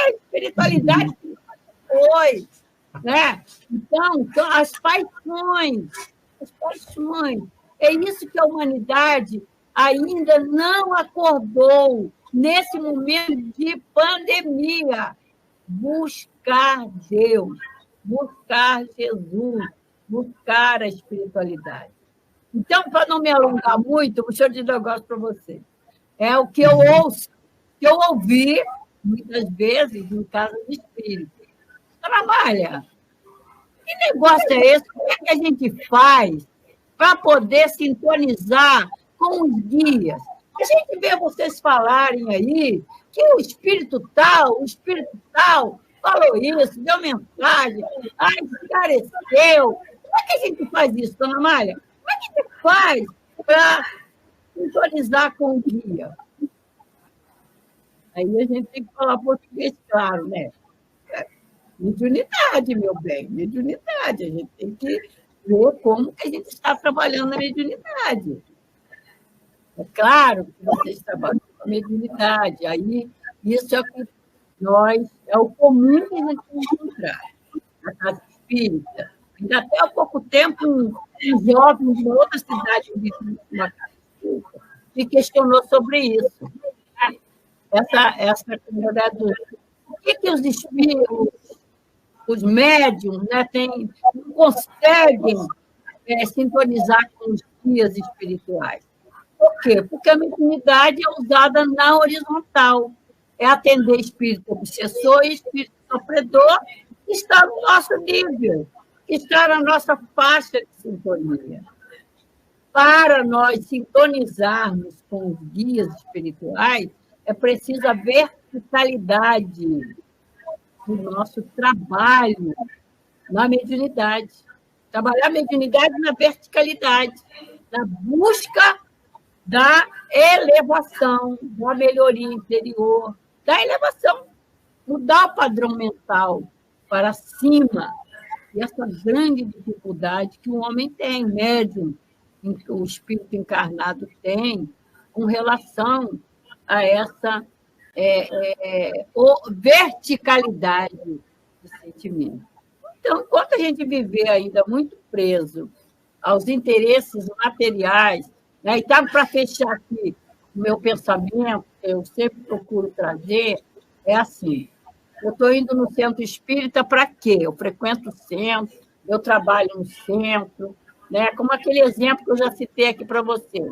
espiritualidade foi, né? Então, as paixões. É isso que a humanidade ainda não acordou nesse momento de pandemia. Buscar Deus, buscar Jesus, buscar a espiritualidade. Então, para não me alongar muito, deixa eu dizer um negócio para você. É o que eu ouço, que eu ouvi muitas vezes em casa de espírito. Trabalha. Que negócio é esse? Como é que a gente faz para poder sintonizar com os guias? A gente vê vocês falarem aí que o espírito tal falou isso, deu mensagem, esclareceu. Como é que a gente faz isso, dona Amália? Como é que a gente faz para sintonizar com o guia? Aí a gente tem que falar português claro, né? Mediunidade, meu bem, mediunidade. A gente tem que ver como que a gente está trabalhando na mediunidade. É claro que vocês trabalham com a mediunidade, aí isso é o que é o comum que a gente encontrar na casa espírita. Ainda até há pouco tempo, um jovem de outra cidade uma casa espírita me questionou sobre isso. Essa comunidade do que os espíritos, os médiums, né, não conseguem sintonizar com os guias espirituais. Por quê? Porque a mediunidade é usada na horizontal. É atender espírito obsessor e espírito sofredor, que está no nosso nível, que está na nossa faixa de sintonia. Para nós sintonizarmos com os guias espirituais, é preciso a verticalidade do nosso trabalho na mediunidade. Trabalhar a mediunidade na verticalidade, na busca da elevação, da melhoria interior, da elevação, mudar o padrão mental para cima. E essa grande dificuldade que o homem tem, médium, o espírito encarnado tem, com relação a essa verticalidade do sentimento. Então, enquanto a gente viver ainda muito preso aos interesses materiais, né, e para fechar aqui o meu pensamento, eu sempre procuro trazer, é assim, eu estou indo no centro espírita para quê? Eu frequento o centro, eu trabalho no centro, né, como aquele exemplo que eu já citei aqui para você.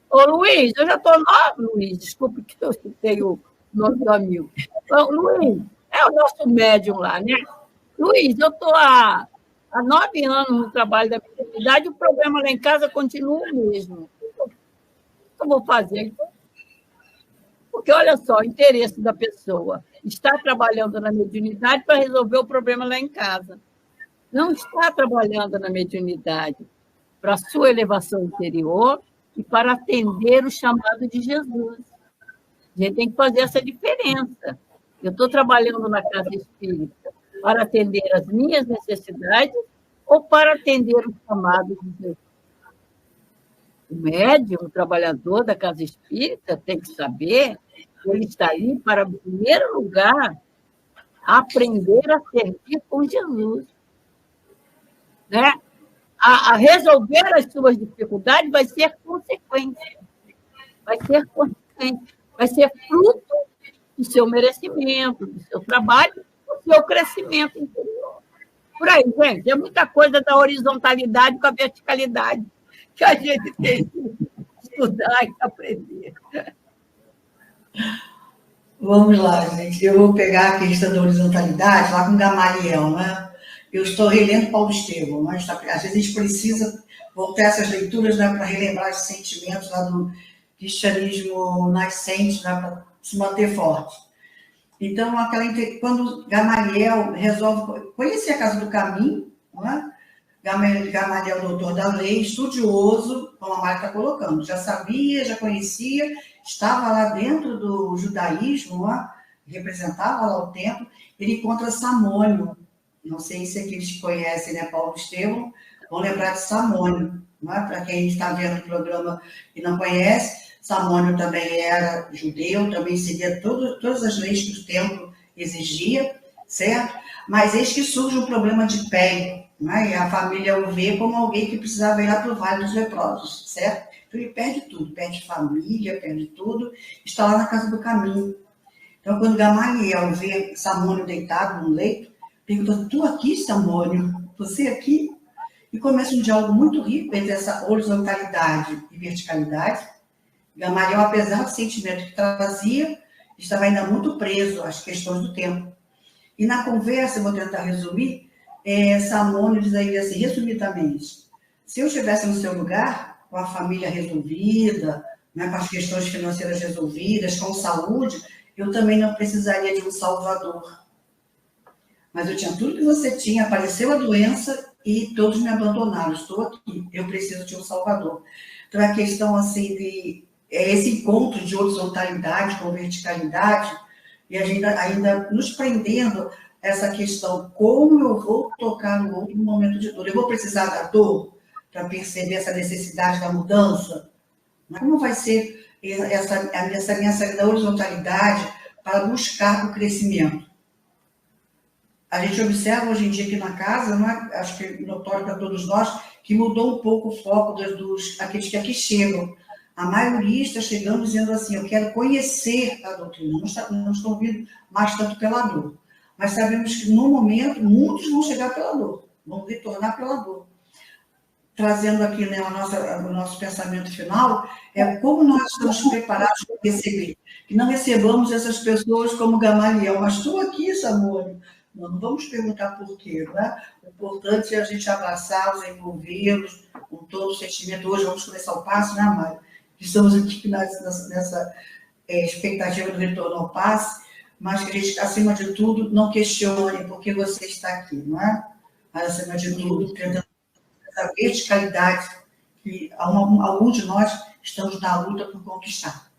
Ô, Luiz, eu já estou... Luiz, desculpe que eu citei o nome do amigo. Então, Luiz, é o nosso médium lá, né? Luiz, eu estou há 9 anos no trabalho da mediunidade e o problema lá em casa continua o mesmo. O que eu vou fazer? Porque, olha só, o interesse da pessoa está trabalhando na mediunidade para resolver o problema lá em casa. Não está trabalhando na mediunidade para a sua elevação interior e para atender o chamado de Jesus. A gente tem que fazer essa diferença. Eu estou trabalhando na casa espírita para atender as minhas necessidades ou para atender o chamado de Jesus. O médium, o trabalhador da casa espírita, tem que saber que ele está ali para, em primeiro lugar, aprender a servir com Jesus. Né? A resolver as suas dificuldades vai ser consequência. Vai ser fruto do seu merecimento, do seu trabalho, do seu crescimento interior. Por aí, gente, é muita coisa da horizontalidade com a verticalidade que a gente tem que estudar e aprender. Vamos lá, gente. Eu vou pegar a questão da horizontalidade lá com Gamaliel, né? Eu estou relendo Paulo Estevam, mas às vezes a gente precisa voltar a essas leituras, né, para relembrar os sentimentos lá do cristianismo nascente, né, para se manter forte. Então, quando Gamaliel resolve conhecer a Casa do Caminho, não é? Gamaliel, doutor da lei, estudioso, como a Mari está colocando, já sabia, já conhecia, estava lá dentro do judaísmo, não é? Representava lá o templo. Ele encontra Samônio, não sei se aqueles que conhecem, né, Paulo Estevão, vão lembrar de Samônio, não é? Para quem está vendo o programa e não conhece, Samônio também era judeu, também seguia todas as leis que o templo exigia, certo? Mas eis que surge um problema de pele, né? E a família o vê como alguém que precisava ir lá para o Vale dos Leprosos, certo? Então ele perde tudo, perde família, perde tudo, está lá na Casa do Caminho. Então, quando Gamaliel vê Samônio deitado num leito, pergunta: tu aqui, Samônio? Você aqui? E começa um diálogo muito rico entre essa horizontalidade e verticalidade. Gamaliel, apesar do sentimento que trazia, estava ainda muito preso às questões do tempo. E na conversa, eu vou tentar resumir, Samônio diz a ele assim, resumidamente: se eu estivesse no seu lugar, com a família resolvida, né, com as questões financeiras resolvidas, com saúde, eu também não precisaria de um salvador. Mas eu tinha tudo que você tinha, apareceu a doença e todos me abandonaram. Estou aqui, eu preciso de um salvador. Então, a questão assim esse encontro de horizontalidade com verticalidade, e a gente ainda nos prendendo essa questão, como eu vou tocar no outro no momento de dor? Eu vou precisar da dor para perceber essa necessidade da mudança? Como vai ser essa minha saída da horizontalidade para buscar o crescimento? A gente observa hoje em dia aqui na casa, não é? Acho que é notório para todos nós, que mudou um pouco o foco aqueles que aqui chegam. A maioria está chegando dizendo assim: eu quero conhecer a doutrina, não estou vindo mais tanto pela dor. Mas sabemos que, no momento, muitos vão chegar pela dor, vão retornar pela dor. Trazendo aqui, né, o nosso pensamento final, é como nós estamos preparados para receber. Que não recebamos essas pessoas como Gamaliel, mas estou aqui, Samônio. Não vamos perguntar por quê, né? O importante é a gente abraçá-los, envolvê-los com todo o sentimento. Hoje vamos começar o passo, né, Mário? Estamos aqui nessa expectativa do retorno ao passe, mas que a gente, acima de tudo, não questione por que você está aqui, não é? Mas, acima de tudo, tentando essa verticalidade que alguns de nós estamos na luta por conquistar.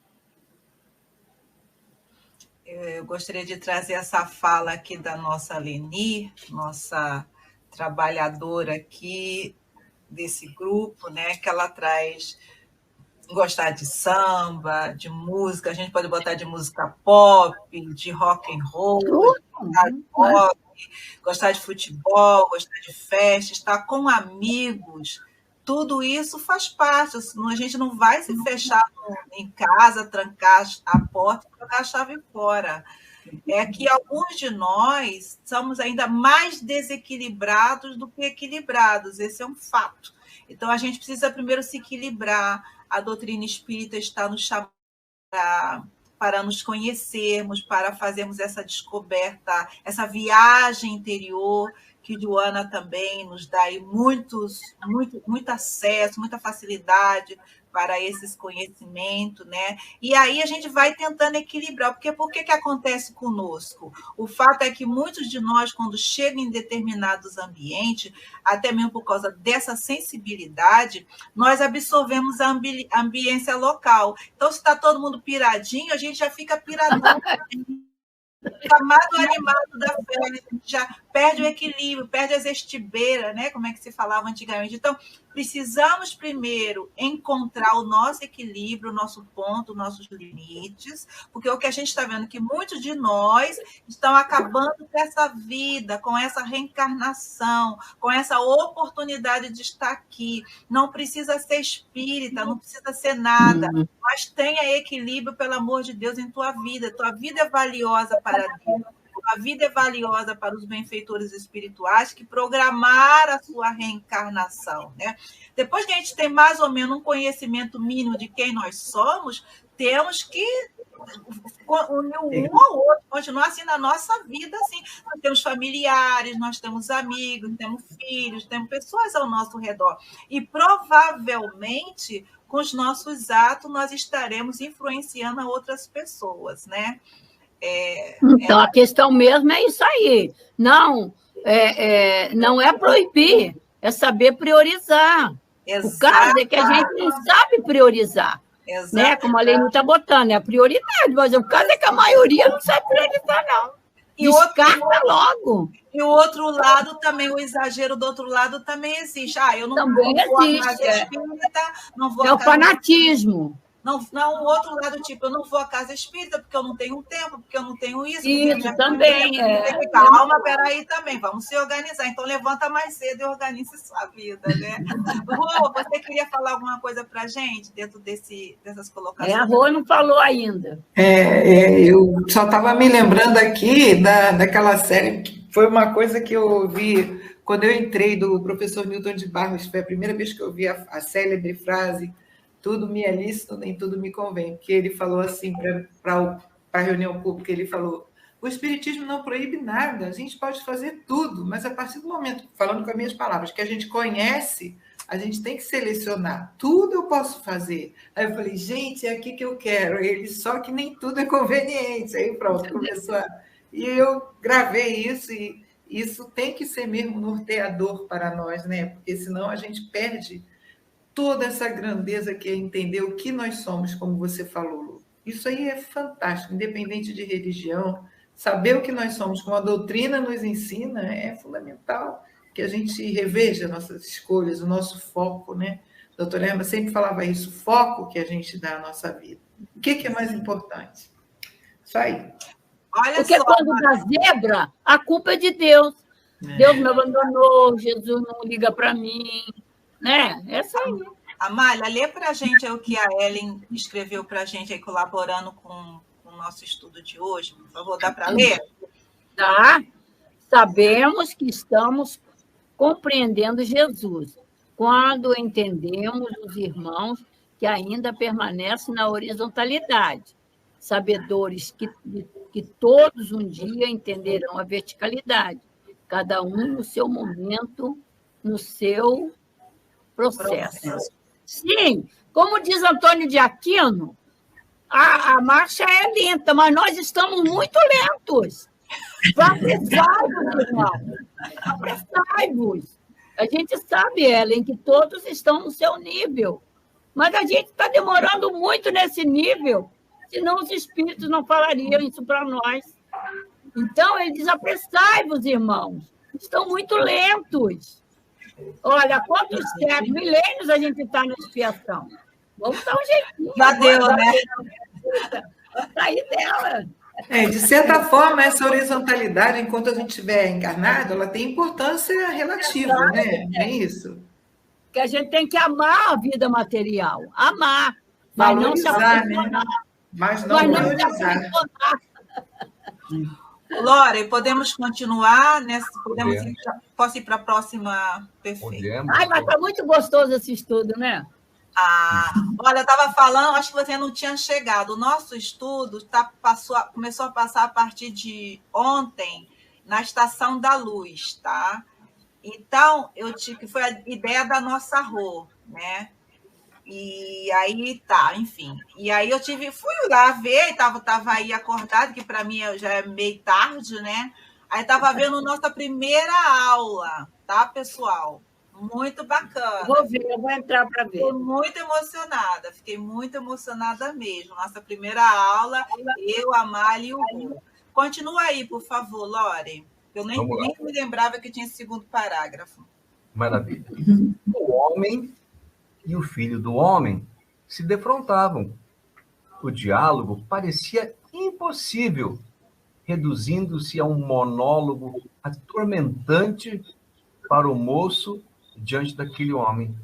Eu gostaria de trazer essa fala aqui da nossa Leni, nossa trabalhadora aqui desse grupo, né, que ela traz gostar de samba, de música, a gente pode botar de música pop, de rock and roll, de rock, gostar de futebol, gostar de festa, estar com amigos, tudo isso faz parte. A gente não vai se fechar em casa, trancar a porta e jogar a chave fora. É que alguns de nós somos ainda mais desequilibrados do que equilibrados, esse é um fato. Então, a gente precisa primeiro se equilibrar. A doutrina espírita está nos chamando para nos conhecermos, para fazermos essa descoberta, essa viagem interior, que Joana também nos dá aí muito acesso, muita facilidade para esses conhecimentos, né? E aí a gente vai tentando equilibrar, porque por que acontece conosco? O fato é que muitos de nós, quando chegam em determinados ambientes, até mesmo por causa dessa sensibilidade, nós absorvemos a ambiência local. Então, se está todo mundo piradinho, a gente já fica piradão. Chamado animado da fé, já perde o equilíbrio, perde as estibeiras, né? Como é que se falava antigamente. Então, precisamos primeiro encontrar o nosso equilíbrio, o nosso ponto, os nossos limites, porque o que a gente está vendo é que muitos de nós estão acabando com essa vida, com essa reencarnação, com essa oportunidade de estar aqui. Não precisa ser espírita, não precisa ser nada, mas tenha equilíbrio, pelo amor de Deus, em tua vida. Tua vida é valiosa para Deus. A vida é valiosa para os benfeitores espirituais que programaram a sua reencarnação, né? Depois que a gente tem mais ou menos um conhecimento mínimo de quem nós somos, temos que unir um ao outro, continuar assim na nossa vida, assim. Nós temos familiares, nós temos amigos, temos filhos, temos pessoas ao nosso redor. E provavelmente, com os nossos atos, nós estaremos influenciando a outras pessoas, né? Então, a questão mesmo é isso aí. Não, não é proibir, é saber priorizar. O caso é que a gente não sabe priorizar. Né? Como a Leni está botando, é a prioridade, mas o caso é que a maioria não sabe priorizar, não. Descarta logo. E o outro lado também, o exagero do outro lado também existe. Eu não também vou existe, à casa espírita, não vou é o fanatismo. Não, o outro lado, tipo, eu não vou à casa espírita porque eu não tenho tempo, porque eu não tenho isso. Isso também. Calma, peraí também, vamos se organizar. Então, levanta mais cedo e organize sua vida, né? Rô, você queria falar alguma coisa para a gente dentro dessas colocações? A Rô não falou ainda. Eu só estava me lembrando aqui daquela série, que foi uma coisa que eu ouvi quando eu entrei do professor Newton de Barros, foi a primeira vez que eu ouvi a célebre frase: tudo me é lícito, nem tudo me convém. Que ele falou assim para a reunião pública, ele falou: o Espiritismo não proíbe nada, a gente pode fazer tudo, mas a partir do momento, falando com as minhas palavras, que a gente conhece, a gente tem que selecionar. Tudo eu posso fazer. Aí eu falei, gente, é aqui que eu quero. Ele, só que nem tudo é conveniente. Aí pronto, começou a... E eu gravei isso, e isso tem que ser mesmo norteador para nós, né? Porque senão a gente perde toda essa grandeza que é entender o que nós somos, como você falou, Lu. Isso aí é fantástico, independente de religião, saber o que nós somos, como a doutrina nos ensina, é fundamental que a gente reveja nossas escolhas, o nosso foco, né? A doutora Erma sempre falava isso, o foco que a gente dá à nossa vida. O que é mais importante? Isso aí. Porque quando dá zebra, a culpa é de Deus. Deus me abandonou, Jesus não liga para mim, né? É isso aí. Amália, lê para a gente o que a Ellen escreveu para a gente aí, colaborando com o nosso estudo de hoje. Por favor, dá para ler? Tá. Sabemos que estamos compreendendo Jesus quando entendemos os irmãos que ainda permanecem na horizontalidade, sabedores que todos um dia entenderão a verticalidade, cada um no seu momento, no seu processo. Sim, como diz Antônio de Aquino, a marcha é lenta, mas nós estamos muito lentos. Apressai-vos, irmão. Apressai-vos. A gente sabe, Ellen, que todos estão no seu nível, mas a gente está demorando muito nesse nível, senão os espíritos não falariam isso para nós. Então, ele diz, apressai-vos, irmãos. Estão muito lentos. Olha, quantos séculos, milênios a gente está na expiação. Vamos dar um jeitinho. Já deu, né? Vamos sair dela. De certa forma, essa horizontalidade, enquanto a gente estiver encarnado, ela tem importância relativa, né? É isso. Que a gente tem que amar a vida material. Amar. Mas valorizar, não se apaixonar. né? Mas não valorizar. Lore, podemos continuar? Posso ir para a próxima? Perfeito. Mas está muito gostoso esse estudo, né? Olha, eu estava falando, acho que você não tinha chegado. O nosso estudo começou a passar a partir de ontem na Estação da Luz, tá? Então, que foi a ideia da nossa Rô, né? E aí enfim. E aí fui lá ver, estava aí acordado, que para mim já é meio tarde, né? Aí estava vendo nossa primeira aula, tá, pessoal? Muito bacana. Vou ver, eu vou entrar para ver. Fiquei muito emocionada mesmo. Nossa primeira aula, eu, a Amália e o Rô. Continua aí, por favor, Lore. Eu nem me lembrava que tinha esse segundo parágrafo. Maravilha. O homem e o filho do homem se defrontavam. O diálogo parecia impossível, reduzindo-se a um monólogo atormentante para o moço diante daquele homem.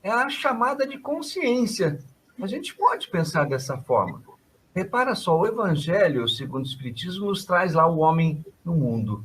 É a chamada de consciência. A gente pode pensar dessa forma. Repara só, o Evangelho, segundo o Espiritismo, nos traz lá o homem no mundo.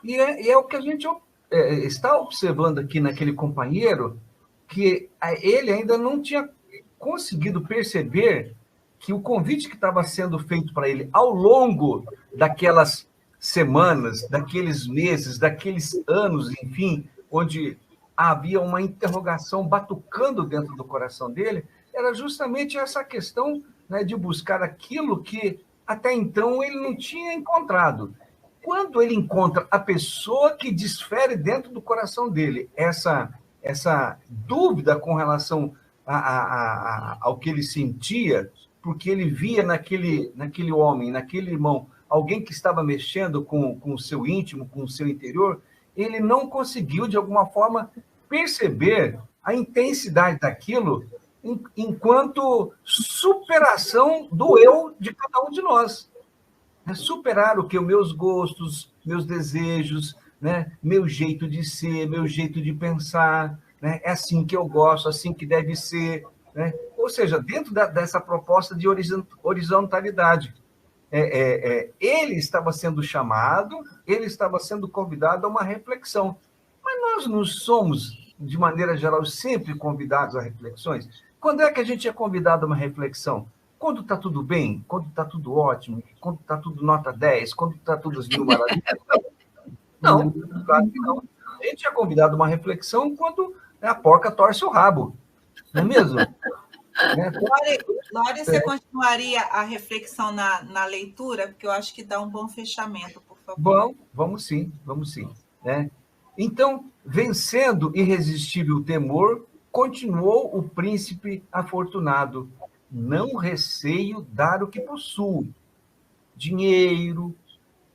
E é o que a gente está observando aqui naquele companheiro, que ele ainda não tinha conseguido perceber que o convite que estava sendo feito para ele ao longo daquelas semanas, daqueles meses, daqueles anos, enfim, onde havia uma interrogação batucando dentro do coração dele, era justamente essa questão, né, de buscar aquilo que até então ele não tinha encontrado. Quando ele encontra a pessoa que desfere dentro do coração dele essa dúvida com relação ao que ele sentia, porque ele via naquele homem, naquele irmão, alguém que estava mexendo com o seu íntimo, com o seu interior, ele não conseguiu, de alguma forma, perceber a intensidade daquilo enquanto superação do eu de cada um de nós. Superar o que? Os meus gostos, meus desejos, né? Meu jeito de ser, meu jeito de pensar, né? É assim que eu gosto, assim que deve ser, né? Ou seja, dentro dessa proposta de horizontalidade. Ele estava sendo chamado, ele estava sendo convidado a uma reflexão. Mas nós não somos, de maneira geral, sempre convidados a reflexões. Quando é que a gente é convidado a uma reflexão? Quando está tudo bem, quando está tudo ótimo, quando está tudo nota 10, quando está tudo as mil maravilhas. Não, claro que não. A gente é convidado a uma reflexão quando a porca torce o rabo. Não é mesmo? Lore, você continuaria a reflexão na leitura? Porque eu acho que dá um bom fechamento, por favor. Bom, vamos sim. Né? Então, vencendo irresistível temor, continuou o príncipe afortunado. Não receio dar o que possuo. Dinheiro,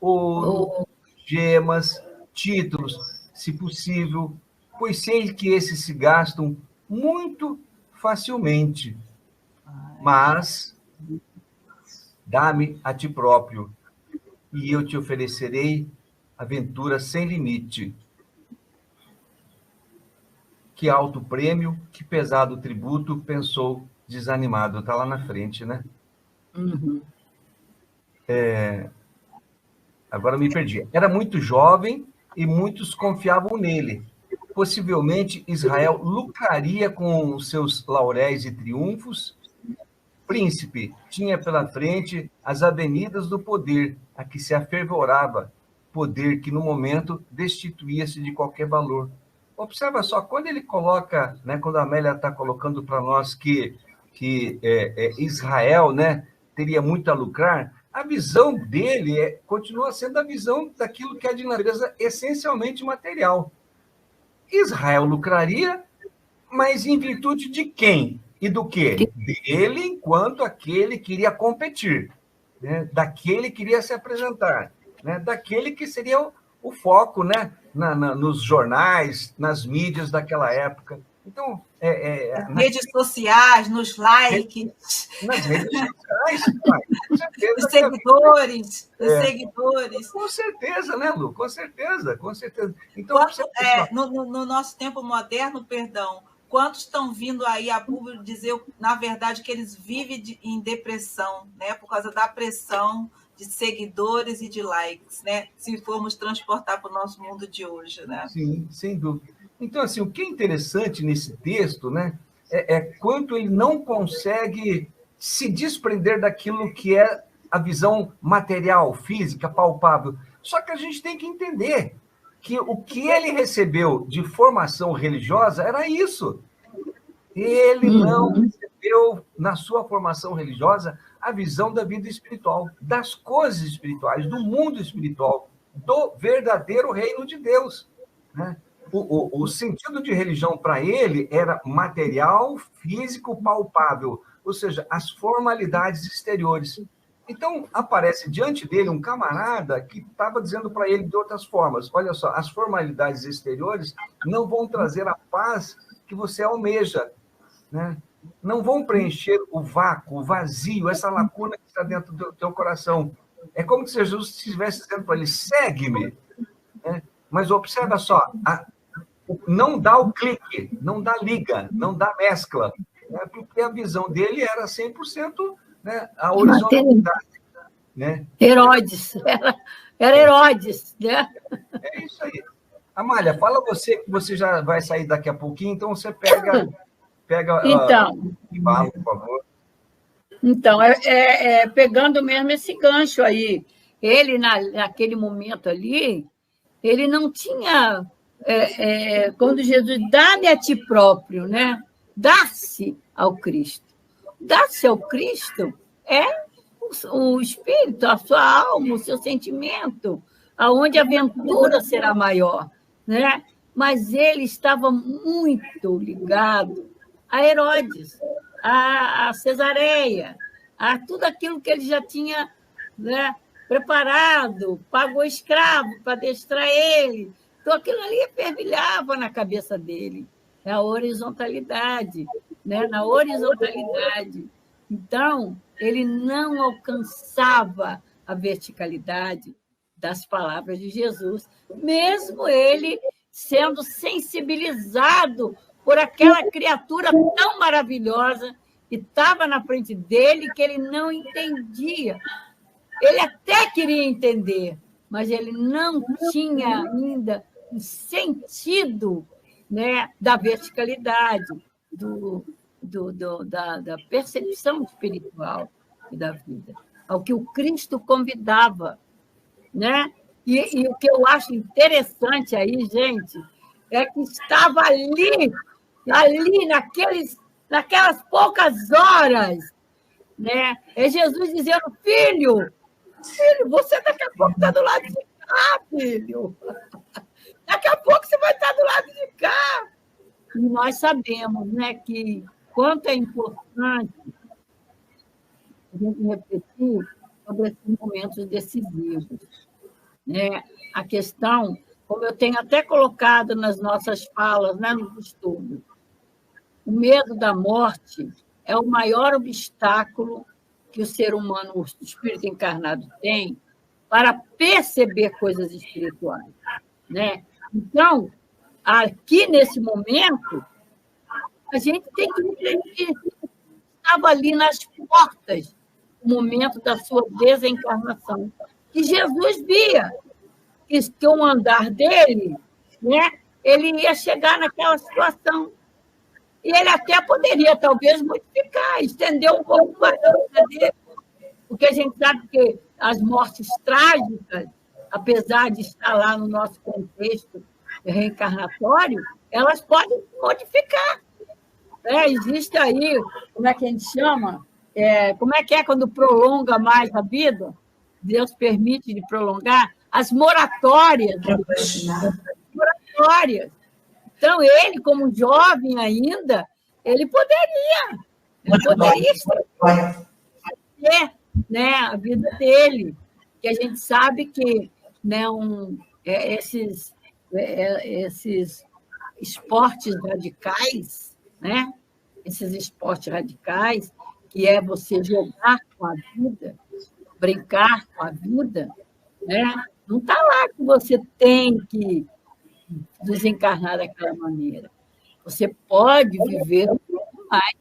ouro, gemas, títulos, se possível, pois sei que esses se gastam muito facilmente. Mas dá-me a ti próprio, e eu te oferecerei aventura sem limite. Que alto prêmio, que pesado tributo, pensou desanimado. Está lá na frente, né? Uhum. Agora me perdi. Era muito jovem e muitos confiavam nele. Possivelmente Israel lucraria com os seus lauréis e triunfos. Príncipe tinha pela frente as avenidas do poder, a que se afervorava, poder que no momento destituía-se de qualquer valor. Observa só, quando ele coloca, né, quando a Amélia está colocando para nós que Israel, né, teria muito a lucrar, a visão dele continua sendo a visão daquilo que é de natureza essencialmente material. Israel lucraria, mas em virtude de quem e do quê? Dele, enquanto aquele queria competir, né, daquele queria se apresentar, né, daquele que seria o foco, né, nos jornais, nas mídias daquela época. Então, nas redes sociais, nos likes. Nas redes sociais, com certeza. Os seguidores, Com certeza, né, Lu? Com certeza. Então, no nosso tempo moderno, perdão, quantos estão vindo aí a público dizer, na verdade, que eles vivem em depressão, né, por causa da pressão de seguidores e de likes, né? Se formos transportar para o nosso mundo de hoje, né? Sim, sem dúvida. Então, assim, o que é interessante nesse texto, né, é quanto ele não consegue se desprender daquilo que é a visão material, física, palpável. Só que a gente tem que entender que o que ele recebeu de formação religiosa era isso. Ele não recebeu, na sua formação religiosa, a visão da vida espiritual, das coisas espirituais, do mundo espiritual, do verdadeiro reino de Deus, né? O sentido de religião para ele era material, físico, palpável, ou seja, as formalidades exteriores. Então, aparece diante dele um camarada que estava dizendo para ele de outras formas, olha só, as formalidades exteriores não vão trazer a paz que você almeja, né? Não vão preencher o vácuo, o vazio, essa lacuna que está dentro do teu coração. É como se Jesus estivesse dizendo para ele, segue-me, né? Mas observa só, não dá o clique, não dá liga, não dá mescla, né? Porque a visão dele era 100%, né, a horizontalidade. Né? Herodes, era Herodes, né? É isso aí. Amália, fala você, que você já vai sair daqui a pouquinho, então você pega então, e fala, por favor. Então, pegando mesmo esse gancho aí, ele, naquele momento ali, ele não tinha, quando Jesus dá-me a ti próprio, né? Dar-se ao Cristo. Dar-se ao Cristo é o espírito, a sua alma, o seu sentimento, aonde a aventura será maior, né? Mas ele estava muito ligado a Herodes, a Cesareia, a tudo aquilo que ele já tinha, né, preparado, pagou escravo para adestrar ele. Então, aquilo ali fervilhava na cabeça dele. É a horizontalidade, né? Na horizontalidade. Então, ele não alcançava a verticalidade das palavras de Jesus, mesmo ele sendo sensibilizado por aquela criatura tão maravilhosa que estava na frente dele, que ele não entendia. Ele até queria entender, mas ele não tinha ainda o sentido, né, da verticalidade, da percepção espiritual da vida, ao que o Cristo convidava, né? E o que eu acho interessante aí, gente, é que estava ali naquelas poucas horas, né? É Jesus dizendo: filho, você daqui a pouco está do lado de cá, filho. Daqui a pouco você vai estar do lado de cá. E nós sabemos, né, que quanto é importante a gente refletir sobre esses momentos decisivos, né? A questão, como eu tenho até colocado nas nossas falas, né, no estudo, o medo da morte é o maior obstáculo que o ser humano, o espírito encarnado, tem para perceber coisas espirituais, né? Então, aqui nesse momento, a gente tem que refletir. Estava ali nas portas o momento da sua desencarnação, que Jesus via que o andar dele, né, ele ia chegar naquela situação. E ele até poderia, talvez, modificar, estender um pouco mais a vida dele, porque a gente sabe que as mortes trágicas, apesar de estar lá no nosso contexto reencarnatório, elas podem modificar. Existe aí, como é que a gente chama? Como é que é quando prolonga mais a vida? Deus permite de prolongar as moratórias. Moratórias. Então, ele, como jovem ainda, ele poderia estabelecer, né, a vida dele, que a gente sabe que, né, esses esportes radicais, né, esses esportes radicais, que é você jogar com a vida, brincar com a vida, né, não está lá que você tem que desencarnar daquela maneira. Você pode viver um pouco mais,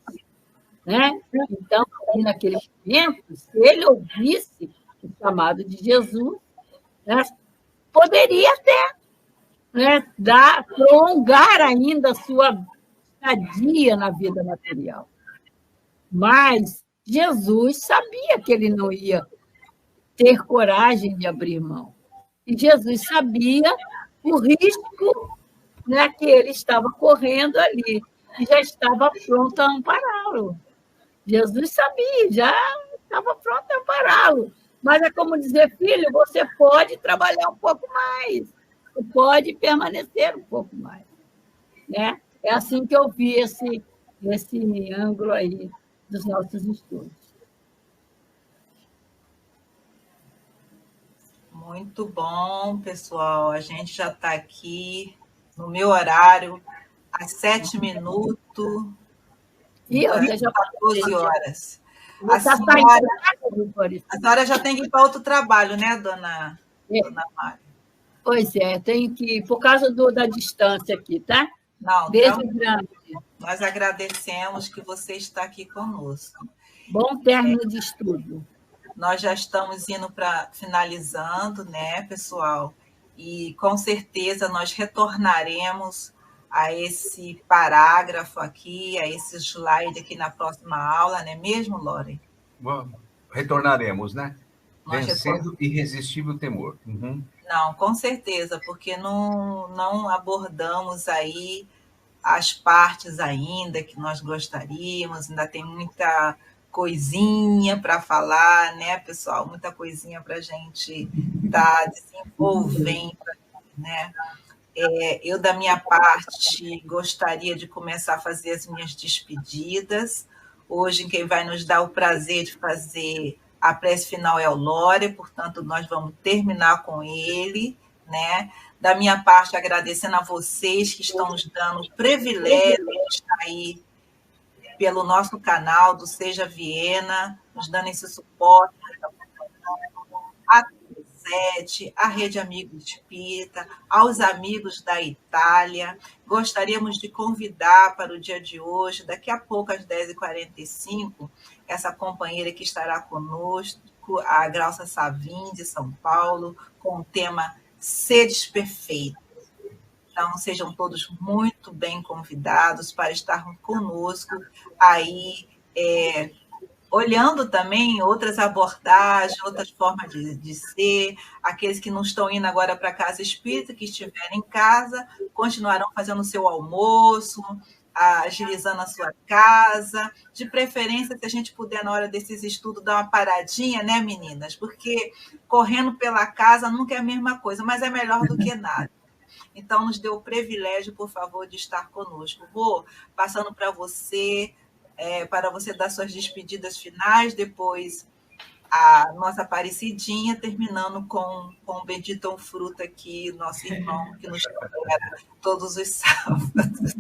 né? Então, naquele momento, se ele ouvisse o chamado de Jesus, né, poderia até, né, prolongar ainda a sua estadia na vida material. Mas Jesus sabia que ele não ia ter coragem de abrir mão. E Jesus sabia o risco, né, que ele estava correndo ali, e já estava pronto a ampará-lo. Jesus sabia, já estava pronto a ampará-lo. Mas é como dizer: filho, você pode trabalhar um pouco mais, você pode permanecer um pouco mais, né? É assim que eu vi esse ângulo aí dos nossos estudos. Muito bom, pessoal. A gente já está aqui no meu horário, às 7 minutos, E eu já 14 horas. A senhora já tem que ir para outro trabalho, né, dona Mária? Pois é, tenho que ir, por causa da distância aqui, tá? Não, Beijo grande. Nós agradecemos que você está aqui conosco. Bom término de estudo. Nós já estamos indo para finalizando, né, pessoal? E com certeza nós retornaremos a esse parágrafo aqui, a esse slide aqui na próxima aula, não é mesmo, Lore? Retornaremos, né? Nós Vencendo irresistível temor. Uhum. Não, com certeza, porque não abordamos aí as partes ainda que nós gostaríamos, ainda tem muita coisinha para falar, né, pessoal? Muita coisinha para a gente estar desenvolvendo, né? Eu, da minha parte, gostaria de começar a fazer as minhas despedidas. Hoje, quem vai nos dar o prazer de fazer a prece final é o Lore, portanto, nós vamos terminar com ele, né? Da minha parte, agradecendo a vocês que estão nos dando o privilégio de estar aí pelo nosso canal do Seja Viena, nos dando esse suporte, a Sete, a Rede Amigos Espírita, aos amigos da Itália. Gostaríamos de convidar para o dia de hoje, daqui a pouco, às 10h45, essa companheira que estará conosco, a Glaucia Savim, de São Paulo, com o tema Sedes Perfeitos. Então, sejam todos muito bem convidados para estar conosco aí, olhando também outras abordagens, outras formas de ser. Aqueles que não estão indo agora para a casa espírita, que estiverem em casa, continuarão fazendo o seu almoço, agilizando a sua casa. De preferência, se a gente puder, na hora desses estudos, dar uma paradinha, né, meninas? Porque correndo pela casa nunca é a mesma coisa, mas é melhor do que nada. Então, nos dê o privilégio, por favor, de estar conosco. Vou passando para você dar suas despedidas finais, depois a nossa Aparecidinha, terminando com o Benditon Fruta aqui, nosso irmão, que nos espera todos os sábados.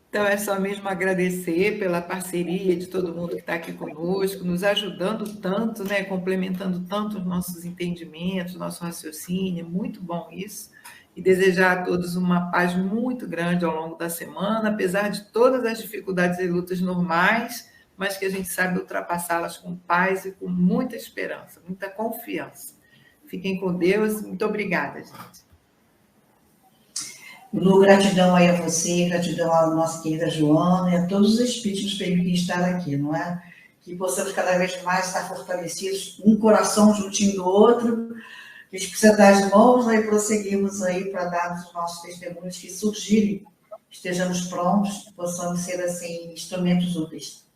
Então, é só mesmo agradecer pela parceria de todo mundo que está aqui conosco, nos ajudando tanto, né, complementando tanto os nossos entendimentos, nosso raciocínio, muito bom isso. E desejar a todos uma paz muito grande ao longo da semana, apesar de todas as dificuldades e lutas normais, mas que a gente sabe ultrapassá-las com paz e com muita esperança, muita confiança. Fiquem com Deus. Muito obrigada, gente. Lu, gratidão aí a você, gratidão à nossa querida Joana e a todos os espíritos que nos permitem estar aqui, não é? Que possamos cada vez mais estar fortalecidos, um coração juntinho do outro. A gente precisa dar as mãos, aí prosseguimos aí para darmos os nossos testemunhos que surgirem, estejamos prontos, possamos ser, assim, instrumentos úteis.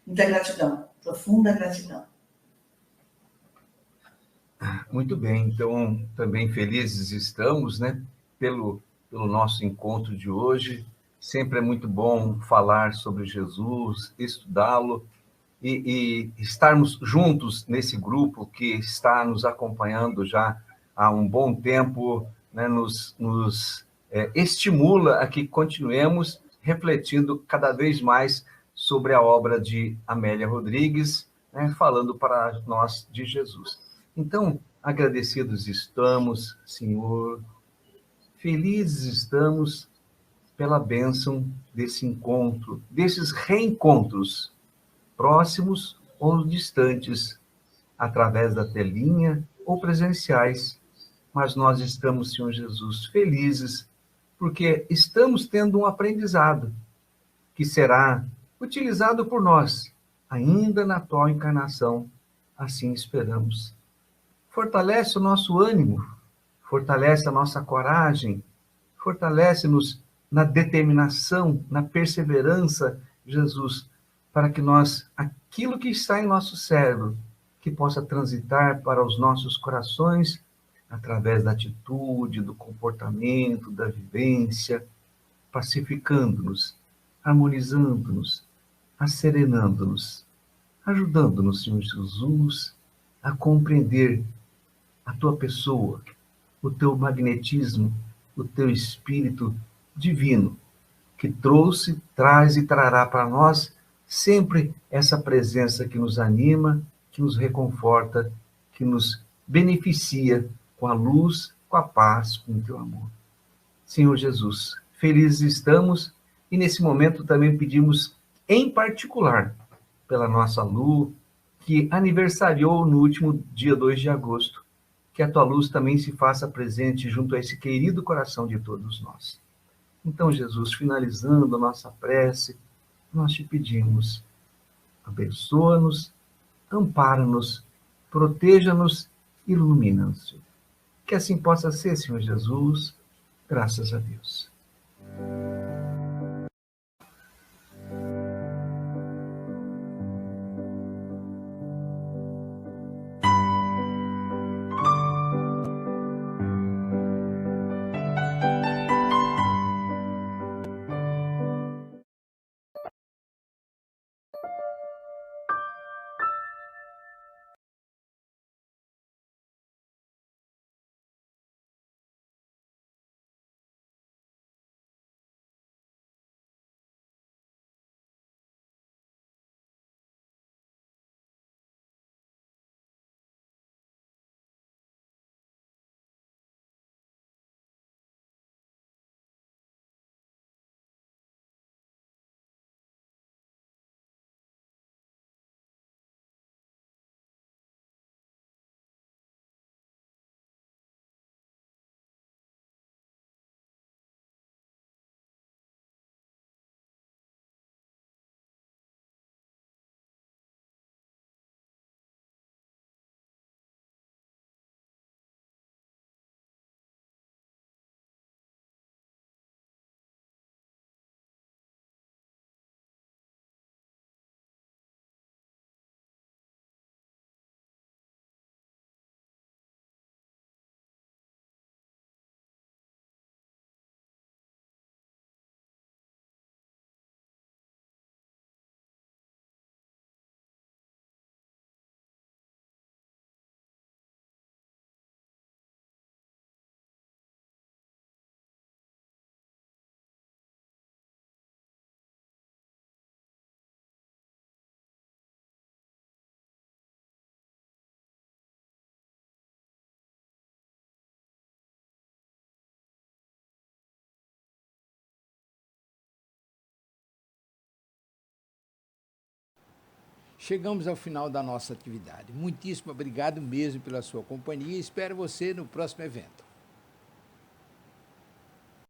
Muita gratidão, profunda gratidão. Muito bem, então, também felizes estamos, né, pelo nosso encontro de hoje. Sempre é muito bom falar sobre Jesus, estudá-lo e estarmos juntos nesse grupo que está nos acompanhando já há um bom tempo, né, nos estimula a que continuemos refletindo cada vez mais sobre a obra de Amélia Rodrigues, né, falando para nós de Jesus. Então, agradecidos estamos, Senhor, felizes estamos pela bênção desse encontro, desses reencontros, próximos ou distantes, através da telinha ou presenciais. Mas nós estamos, Senhor Jesus, felizes, porque estamos tendo um aprendizado que será utilizado por nós, ainda na atual encarnação, assim esperamos. Fortalece o nosso ânimo, fortalece a nossa coragem, fortalece-nos na determinação, na perseverança, Jesus, para que nós, aquilo que está em nosso cérebro, que possa transitar para os nossos corações, através da atitude, do comportamento, da vivência, pacificando-nos, harmonizando-nos, asserenando-nos, ajudando-nos, Senhor Jesus, a compreender a tua pessoa, o teu magnetismo, o teu espírito divino, que trouxe, traz e trará para nós sempre essa presença que nos anima, que nos reconforta, que nos beneficia com a luz, com a paz, com o teu amor. Senhor Jesus, felizes estamos e nesse momento também pedimos, em particular, pela nossa Lu, que aniversariou no último dia 2 de agosto, que a tua luz também se faça presente junto a esse querido coração de todos nós. Então, Jesus, finalizando a nossa prece, nós te pedimos, abençoa-nos, ampara-nos, proteja-nos, ilumina-nos. Que assim possa ser, Senhor Jesus, graças a Deus. chegamos ao final da nossa atividade. Muitíssimo obrigado mesmo pela sua companhia e espero você no próximo evento.